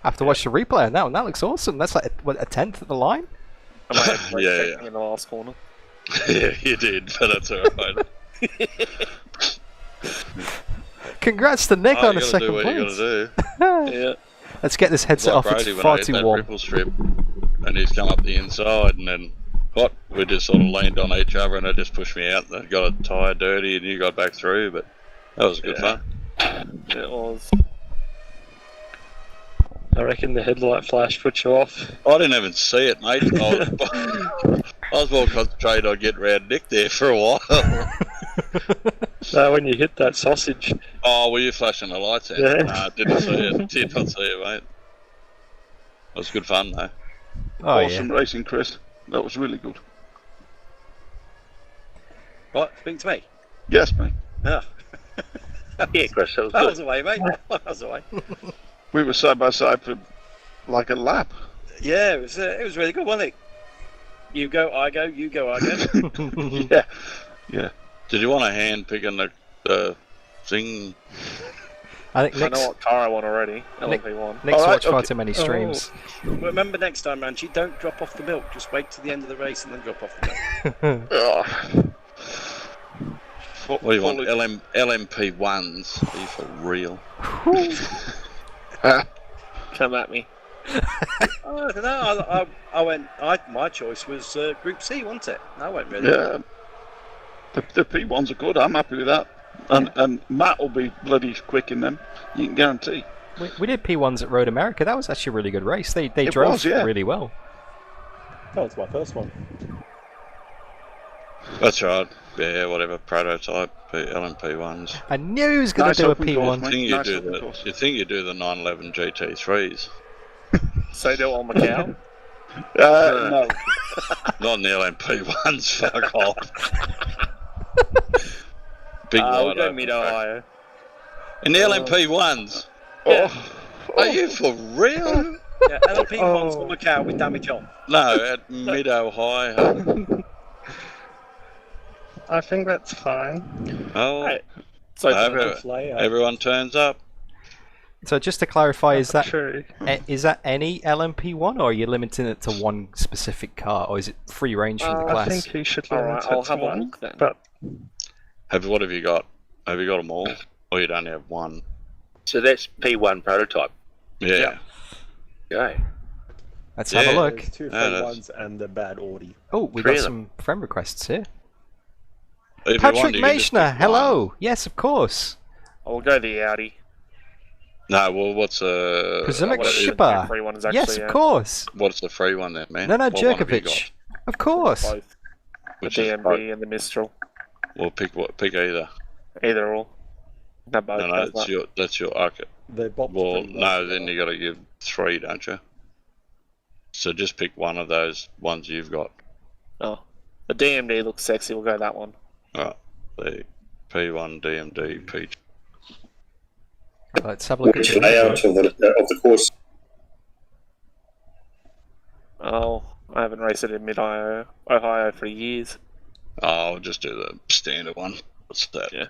I have to watch the replay on that one. That looks awesome. That's like a 10th at the line? Yeah. In the last corner. Yeah, you did, but that's alright. Congrats to Nick on a second place. You place. gotta do. Yeah. Let's get this headset off. Brady, It's when far I hit too that warm. ripple strip, and he's come up the inside, and then we just sort of leaned on each other, and it just pushed me out. And got a tyre dirty, and you got back through, but that was good fun. It was. I reckon the headlight flash put you off. I didn't even see it, mate. I was more concentrated on getting around Nick there for a while. No, when you hit that sausage. Oh, were you flashing the lights out? Yeah. Nah, didn't see it. Did not see it, mate. was good fun though. Oh, awesome racing, Chris. That was really good. What? Speak to me? Yes, mate. Yeah. Yeah, Chris, that was That good. was away, mate. That was away. We were side by side for like a lap. Yeah, it was really good, wasn't it? You go, I go, you go, I go. Yeah. Yeah. Did you want a hand picking the thing? I think I Nick's, know what car I want already. LMP1. Nick's Alright, watched far okay. too many streams. Remember next time, Ranchi, don't drop off the milk. Just wait till the end of the race and then drop off the milk. What do you want? LMP1s? Are you for real? Come at me. I don't know. I went. My choice was Group C, wasn't it? I went really. Yeah. The P1s are good. I'm happy with that. And Matt will be bloody quick in them. You can guarantee. We did P1s at Road America. That was actually a really good race. They It drove was, yeah. really well. That was my first one. That's right. Yeah, whatever prototype LMP1s. I knew he was going to do a P1. You think you do the 911 GT3s? So do on Macau? No. Not in the LMP1s. Fuck off. Big we'll wide go open mid-Ohio. In the LMP1s? Yeah. Are you for real? Yeah, LMP1's for Macau with damage on. No, at mid-Ohio. I think that's fine. Oh, Right. So everyone turns up. So just to clarify, is that True. is that any LMP1, or are you limiting it to one specific car, or is it free range from the I class? think you should Alright, limit I'll it to have a one. look then. But What have you got? Have you got them all? Or you only have one? So that's P1 prototype. Yeah. Okay. Let's have a look. There's two Yeah, free ones and a bad Audi. Oh, we Really? got some friend requests here. If you Patrick want, you can just Meichner, pick hello. one. Yes, of course. I'll go the Audi. No, well, what's a... Presumic what is- Shipper. Free one is actually, Yes, of course. What's the free one then, man? No, What one have you Jerkovic. Of course. Both. The Which is DMB and the Mistral. Well, pick either. Either or. No, both. No, does that. that's your... Okay. They're bopped Well, pretty much. no, then you got to give 3, don't you? So just pick one of those ones you've got. Oh. The DMD looks sexy, we'll go that one. Alright. The P1 DMD P2. Let's have a look at Which the layout of the course? Oh, I haven't raced it in mid-Ohio for years. I'll just do the standard one. What's that? Yeah.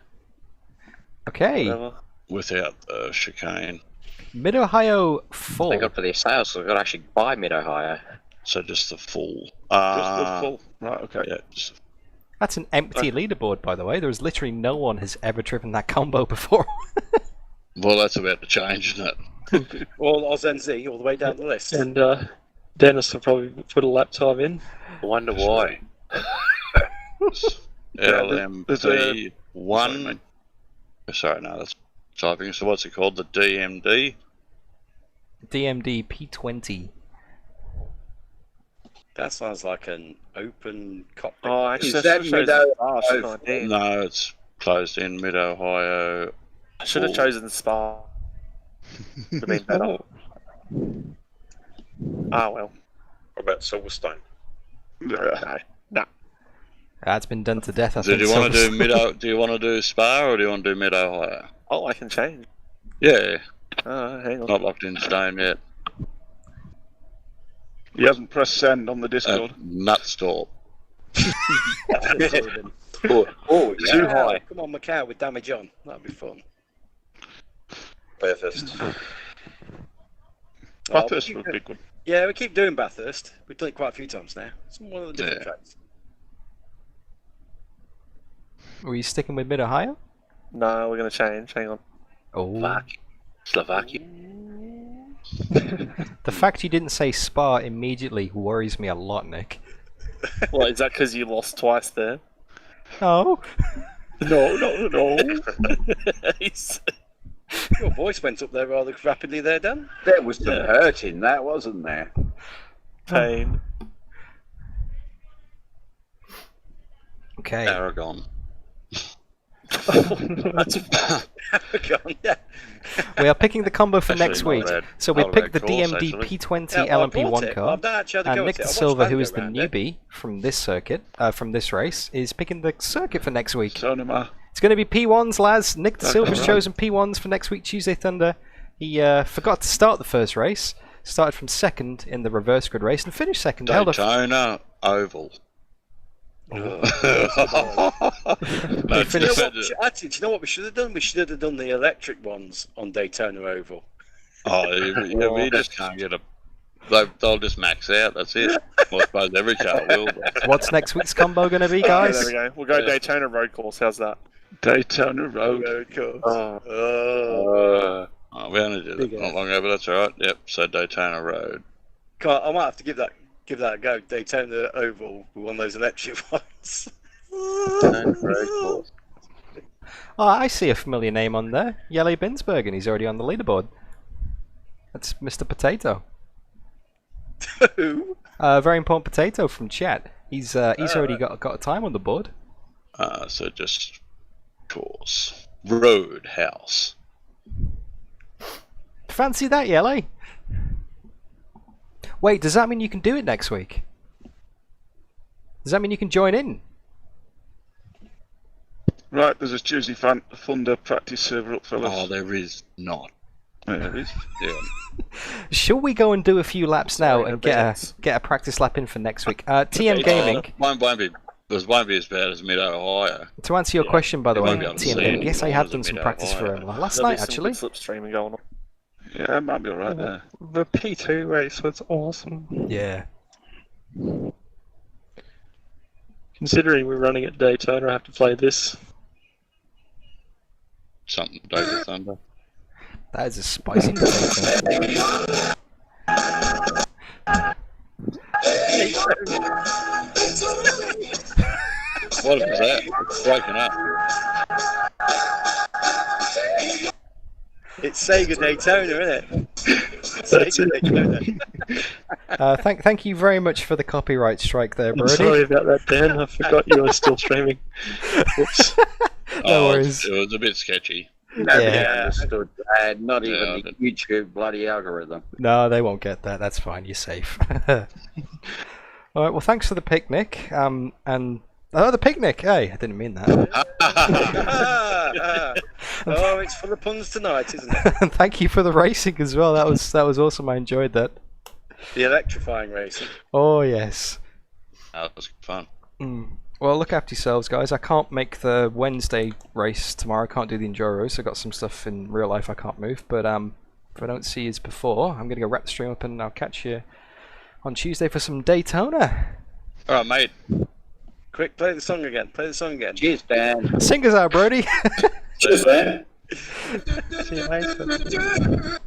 Okay, Whatever. Without the chicane. Mid-Ohio full. Thank God for the sales, so we've got to actually buy mid-Ohio. So just the full. Just the full. Right, okay. Yeah, just That's an empty leaderboard, by the way. There is literally no one has ever driven that combo before. well, that's about to change, isn't it? All AUSNZ all the way down the list. and Dennis will probably put a lap time in. I wonder why. LMP1. Sorry, no, that's typing. So what's it called? The DMD? DMD P20. That sounds like an open cockpit. Oh, actually, Is that mid-Ohio? No, it's closed in mid-Ohio. I should have chosen Spa. Would have been better. Ah, well. What about Silverstone? No. That's been done to death, I Do think. you want to so. do mid? Do you want to do Spa or do you want to do mid-Ohio? Oh, I can change. Yeah, Hang on. not locked in stone yet. He hasn't pressed send on the Discord. Nutstorp. Oh, yeah. Too high. Come on, Macau with damage on. That'd be fun. Bathurst. Bathurst would be good. Yeah, we keep doing Bathurst. We've done it quite a few times now. It's one of the different tracks. Were you sticking with Mid-Ohio? No, we're going to change. Hang on. Oh. Slovakia. The fact you didn't say Spa immediately worries me a lot, Nick. What, is that because you lost twice there? No. No. Your voice went up there rather rapidly there, Dan. There was some hurt in that, wasn't there? Pain. Okay. Aragon. We are picking the combo for Actually, next not week. bad. So we Not a picked the bad course, DMD actually. P20 Yeah, I LMP1 bought it. car. I've actually had to And go Nick with it. De I Silva, watched who Van is the go round it. newbie from this circuit, from this race, is picking the circuit for next week. Sonoma. It's going to be P1s, lads. Nick De Okay, Silva's right. chosen P1s for next week, Tuesday Thunder. He forgot to start the first race. Started from second in the reverse grid race and finished second. Held a Daytona Oval. No, finished- Actually, do you know what we should have done? We should have done the electric ones on Daytona Oval. We just can't get a. They'll just max out. That's it. Well, I suppose every car will. But What's next week's combo going to be, Okay, guys? there we go. We'll go Daytona Road Course. How's that? Daytona Road. Road course. oh, we only did it not long ago, but that's all right. Yep. So Daytona Road. God, I might have to give that a go. Daytona Oval with one of those electric ones. Road Course. Oh, I see a familiar name on there. Jelle Binsberg, and he's already on the leaderboard. That's Mr. Potato. Who? Very important Potato from chat. He's already got a time on the board. So just course. Roadhouse. Fancy that, Jelle? Wait, does that mean you can do it next week? Does that mean you can join in? Right, there's a Tuesday Thunder practice server up, fellas. Oh, there is not. Yeah, there is. Yeah. Shall we go and do a few laps now and get a practice lap in for next week? TM Gaming. Won't be as bad as Mid Ohio. To answer your question, by the way, won't be able to TM see Gaming. it Yes, I as have a done some Mid practice for Ohio. last There'll be night some actually. good slipstreaming going on. Yeah, it might be alright there. The P2 race was awesome. Yeah. Considering we're running at Daytona, I have to play this. Something Daytona Thunder. That is a spicy potato. What is that? It's breaking up. It's Sega Daytona, isn't it? That's Sega it. Daytona. Thank you very much for the copyright strike there, I'm Brody. sorry about that, Dan. I forgot you were still streaming. Whoops. No worries. It was a bit sketchy. Nobody Yeah. understood. Not even the YouTube bloody algorithm. No, they won't get that. That's fine. You're safe. All right. Well, thanks for the picnic. And the picnic. Hey, I didn't mean that. Oh, it's full of puns tonight, isn't it? And thank you for the racing as well. That was awesome. I enjoyed that. The electrifying racing. Oh yes. That was fun. Well, look after yourselves, guys. I can't make the Wednesday race tomorrow. I can't do the Enduro, so I've got some stuff in real life I can't move. But if I don't see you before, I'm going to go wrap the stream up and I'll catch you on Tuesday for some Daytona. All right, mate. Quick, play the song again. Play the song again. Cheers, Dan. Sing us out, Brody. Cheers, Dan. See you later.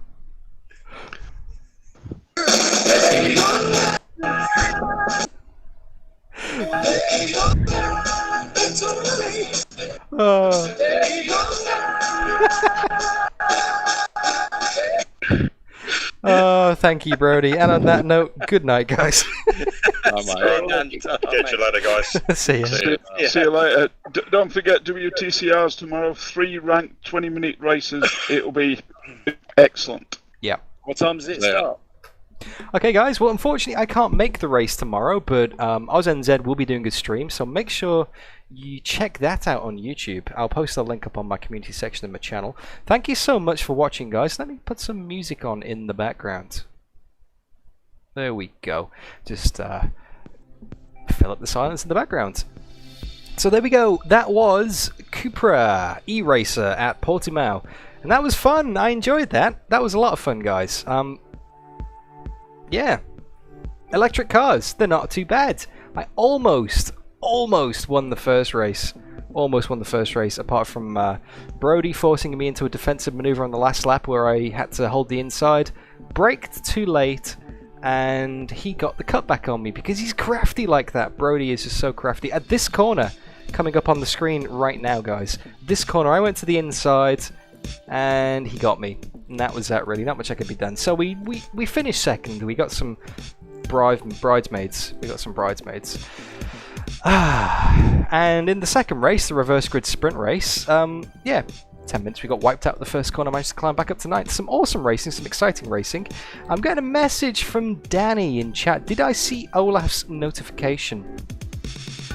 Oh, thank you, Brody. And on that note, good night, guys. Oh, mate. Catch you later, guys. See ya. See you later. Don't forget WTCRs tomorrow. 3 ranked 20-minute races. It'll be excellent. Yeah. What time does it start? Okay, guys. Well, unfortunately, I can't make the race tomorrow, but AUSNZ will be doing a stream, so make sure you check that out on YouTube. I'll post a link up on my community section of my channel. Thank you so much for watching, guys. Let me put some music on in the background. There we go. Just fill up the silence in the background. So there we go. That was CUPRA E-Racer at Portimao. And that was fun. I enjoyed that. That was a lot of fun, guys. Yeah. Electric cars. They're not too bad. I almost won the first race. Almost won the first race, apart from Brody forcing me into a defensive maneuver on the last lap where I had to hold the inside. Braked too late, and he got the cutback on me because he's crafty like that. Brody is just so crafty. At this corner, coming up on the screen right now, guys. This corner, I went to the inside, and he got me. And that was that, really. Not much I could be done. So we finished second. We got some bridesmaids. We got some bridesmaids. And in the second race, the reverse grid sprint race, yeah, 10 minutes we got wiped out the first corner, managed to climb back up to 9th. Some awesome racing, some exciting racing. I'm getting a message from Danny in chat. Did I see Olaf's notification?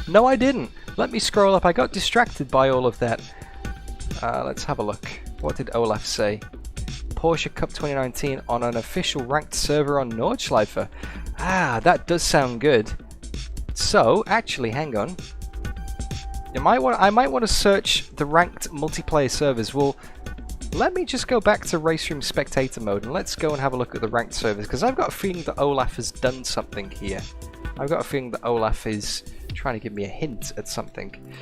No, I didn't. Let me scroll up. I got distracted by all of that. Let's have a look. What did Olaf say? Porsche Cup 2019 on an official ranked server on Nordschleife. Ah, that does sound good. So, actually, hang on. I might want to search the ranked multiplayer servers. Well, let me just go back to RaceRoom Spectator mode and let's go and have a look at the ranked servers, because I've got a feeling that Olaf has done something here. I've got a feeling that Olaf is trying to give me a hint at something.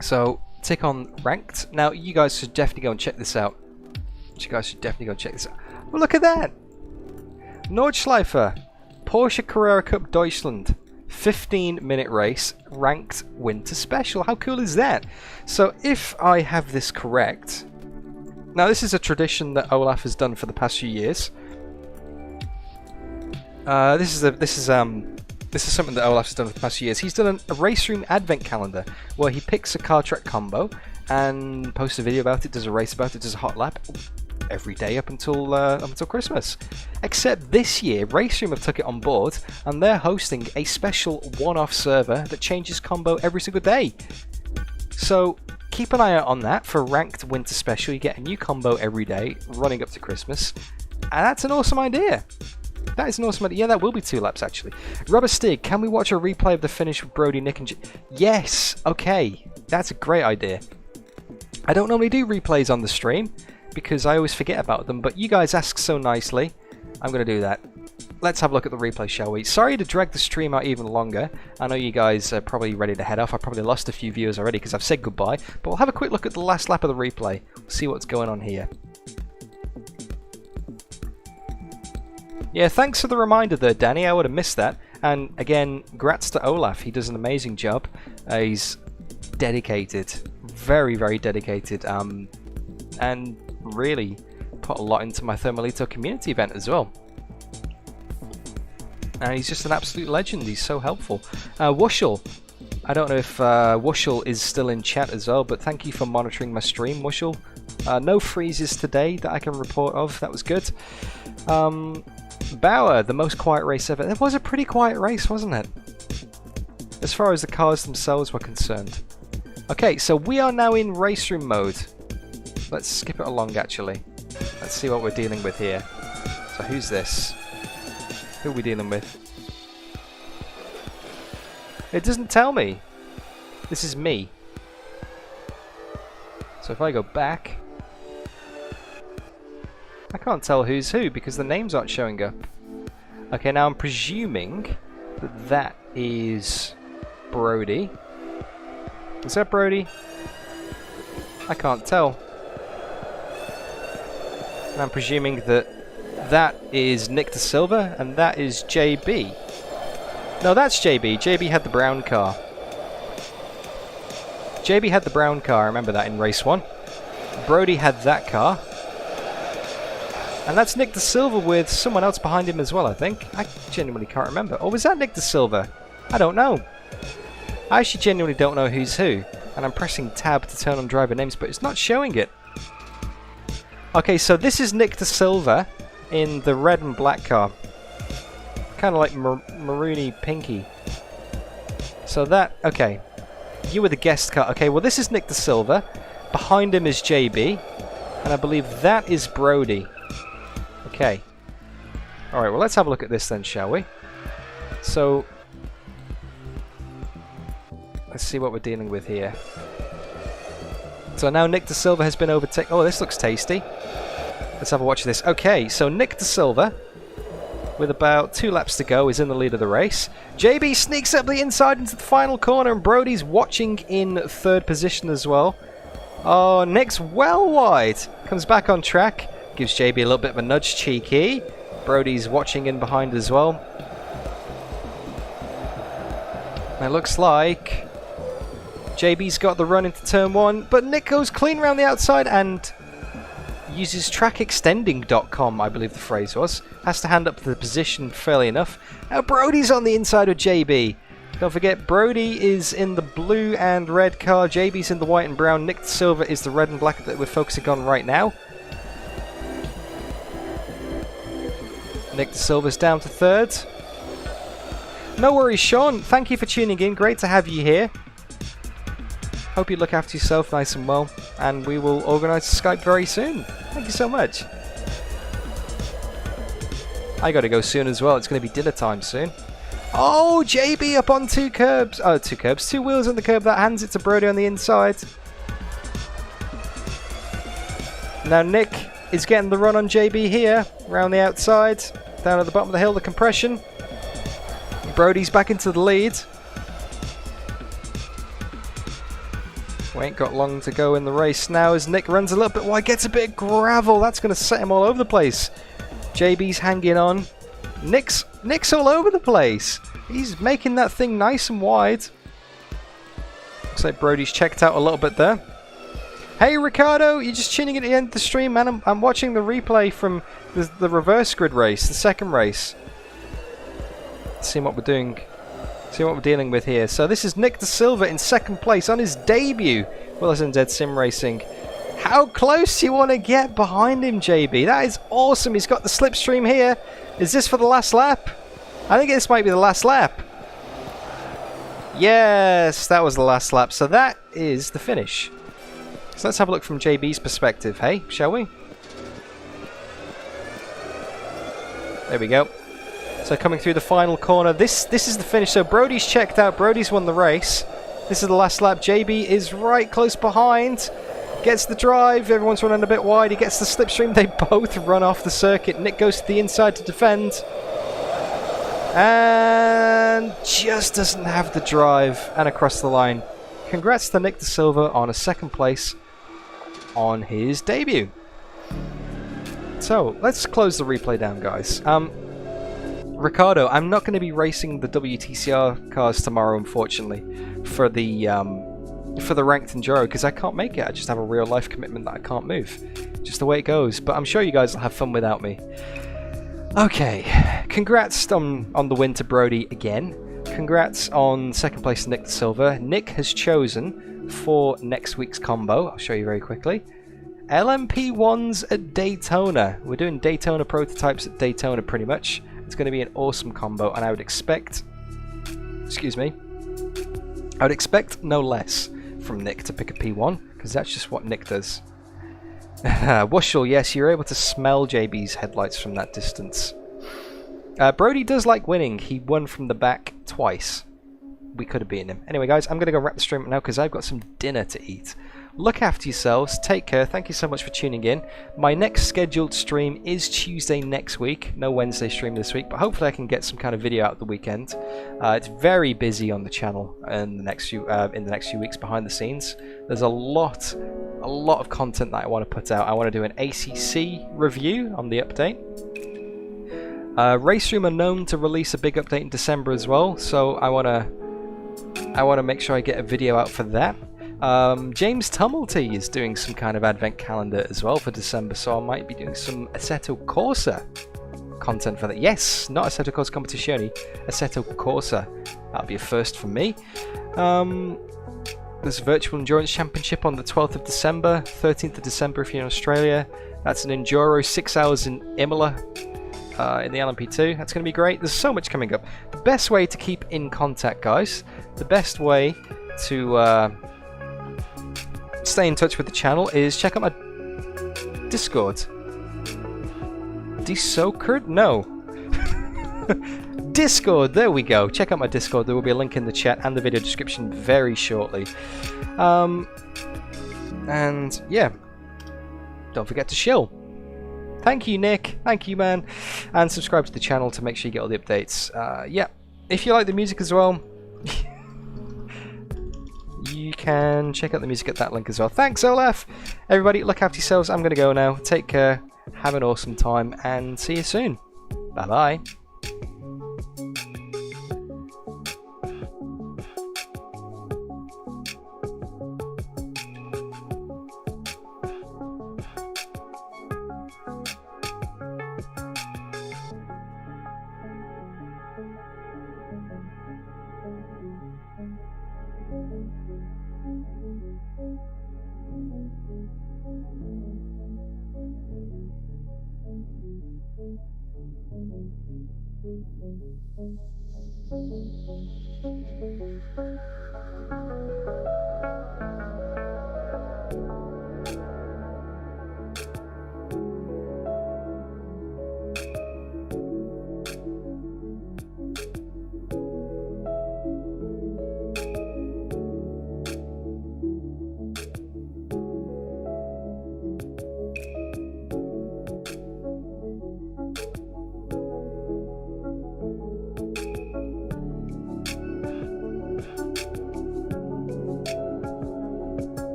So, tick on ranked. Now, you guys should definitely go and check this out. Well, look at that! Nordschleife, Porsche Carrera Cup Deutschland. 15-minute race, ranked winter special. How cool is that? So if I have this correct, now this is a tradition that Olaf has done for the past few years. This is something that Olaf has done for the past few years. He's done a RaceRoom advent calendar where he picks a car track combo and posts a video about it, does a race about it, does a hot lap every day up until Christmas. Except this year, RaceRoom have took it on board and they're hosting a special one-off server that changes combo every single day. So keep an eye out on that for ranked winter special. You get a new combo every day running up to Christmas, and that's an awesome idea. That is an awesome idea. Yeah, that will be 2 laps actually. Rubber Stig, can we watch a replay of the finish with Brody, Nick and Yes, okay, that's a great idea. I don't normally do replays on the stream because I always forget about them, but you guys ask so nicely, I'm going to do that. Let's have a look at the replay, shall we? Sorry to drag the stream out even longer. I know you guys are probably ready to head off. I probably lost a few viewers already because I've said goodbye, but we'll have a quick look at the last lap of the replay. See what's going on here. Yeah, thanks for the reminder there, Danny. I would have missed that. And again, grats to Olaf. He does an amazing job. He's dedicated. Very, very dedicated. And really put a lot into my Thermalito community event as well. And he's just an absolute legend. He's so helpful. Wushel. I don't know if Wushel is still in chat as well, but thank you for monitoring my stream, Wushel. No freezes today that I can report of. That was good. Bauer, the most quiet race ever. It was a pretty quiet race, wasn't it? As far as the cars themselves were concerned. Okay, so we are now in RaceRoom mode. Let's skip it along, actually. Let's see what we're dealing with here. So who's this? Who are we dealing with? It doesn't tell me. This is me. So if I go back, I can't tell who's who because the names aren't showing up. Okay, now I'm presuming that that is Brody. Is that Brody? I can't tell. And I'm presuming that that is Nick De Silva and that is JB. No, that's JB. JB had the brown car. JB had the brown car, I remember that in race 1. Brody had that car. And that's Nick De Silva with someone else behind him as well, I think. I genuinely can't remember. Or was that Nick De Silva? I don't know. I actually genuinely don't know who's who. And I'm pressing tab to turn on driver names, but it's not showing it. Okay, so this is Nick De Silva in the red and black car. Kind of like maroony pinky. So that, okay. You were the guest car. Okay, well this is Nick De Silva. Behind him is JB. And I believe that is Brody. Okay. Alright, well let's have a look at this then, shall we? So, let's see what we're dealing with here. So now Nick De Silva has been overtaken. Oh, this looks tasty. Let's have a watch of this. Okay, so Nick De Silva, with about 2 laps to go, is in the lead of the race. JB sneaks up the inside into the final corner, and Brody's watching in 3rd position as well. Oh, Nick's well wide. Comes back on track. Gives JB a little bit of a nudge, cheeky. Brody's watching in behind as well. And it looks like JB's got the run into turn 1, but Nick goes clean around the outside and uses trackextending.com, I believe the phrase was. Has to hand up the position fairly enough. Now Brody's on the inside of JB. Don't forget, Brody is in the blue and red car, JB's in the white and brown, Nick Silver is the red and black that we're focusing on right now. Nick Silver's down to third. No worries, Sean. Thank you for tuning in. Great to have you here. Hope you look after yourself nice and well, and we will organise Skype very soon. Thank you so much. I gotta go soon as well. It's going to be dinner time soon. Oh, JB up on two curbs. Oh, two curbs. Two wheels on the curb. That hands it to Brody on the inside. Now Nick is getting the run on JB here. Around the outside. Down at the bottom of the hill, the compression. Brody's back into the lead. We ain't got long to go in the race now as Nick runs a little bit wide. Gets a bit of gravel. That's going to set him all over the place. JB's hanging on. Nick's all over the place. He's making that thing nice and wide. Looks like Brody's checked out a little bit there. Hey Ricardo, you're just tuning in at the end of the stream, man. I'm watching the replay from the reverse grid race, the second race. Seeing what we're doing, see what we're dealing with here. So this is Nick De Silva in second place on his debut with AUSNZ Sim Racing. How close do you want to get behind him, JB? That is awesome. He's got the slipstream here. Is this for the last lap? I think this might be the last lap. Yes, that was the last lap. So that is the finish. So let's have a look from JB's perspective, hey? Shall we? There we go. So coming through the final corner, this is the finish. So Brody's checked out. Brody's won the race. This is the last lap. JB is right close behind. Gets the drive. Everyone's running a bit wide. He gets the slipstream. They both run off the circuit. Nick goes to the inside to defend. And just doesn't have the drive and across the line. Congrats to Nick De Silva on a second place on his debut. So let's close the replay down, guys. Ricardo, I'm not going to be racing the WTCR cars tomorrow, unfortunately, for the ranked enduro because I can't make it. I just have a real life commitment that I can't move. Just the way it goes. But I'm sure you guys will have fun without me. Okay, congrats on the win to Brody again. Congrats on second place to Nick De Silva. Nick has chosen for next week's combo. I'll show you very quickly. LMP1s at Daytona. We're doing Daytona prototypes at Daytona pretty much. It's going to be an awesome combo, and I would expect, excuse me, I would expect no less from Nick to pick a P1, because that's just what Nick does. Wushel, yes, you're able to smell JB's headlights from that distance. Brody does like winning. He won from the back twice. We could have beaten him. Anyway, guys, I'm going to go wrap the stream up now because I've got some dinner to eat. Look after yourselves. Take care. Thank you so much for tuning in. My next scheduled stream is Tuesday next week. No Wednesday stream this week, but hopefully I can get some kind of video out the weekend. It's very busy on the channel in the next few weeks behind the scenes. There's a lot of content that I want to put out. I want to do an ACC review on the update. RaceRoom are known to release a big update in December as well, so I want to make sure I get a video out for that. James Tumulty is doing some kind of advent calendar as well for December, so I might be doing some Assetto Corsa content for that. Yes, not Assetto Corsa Competizione, Assetto Corsa. That'll be a first for me. There's a Virtual Endurance Championship on the 12th of December, 13th of December if you're in Australia. That's an Enduro, 6 hours in Imola. In the LMP2. That's going to be great. There's so much coming up. The best way to keep in contact, guys, the best way to stay in touch with the channel is check out my Discord. Disocard? No. Discord, there we go. Check out my Discord. There will be a link in the chat and the video description very shortly. And yeah, don't forget to shill. Thank you, Nick. Thank you, man. And subscribe to the channel to make sure you get all the updates. Yeah, if you like the music as well, you can check out the music at that link as well. Thanks, Olaf. Everybody, look after yourselves. I'm going to go now. Take care. Have an awesome time. And see you soon. Bye-bye.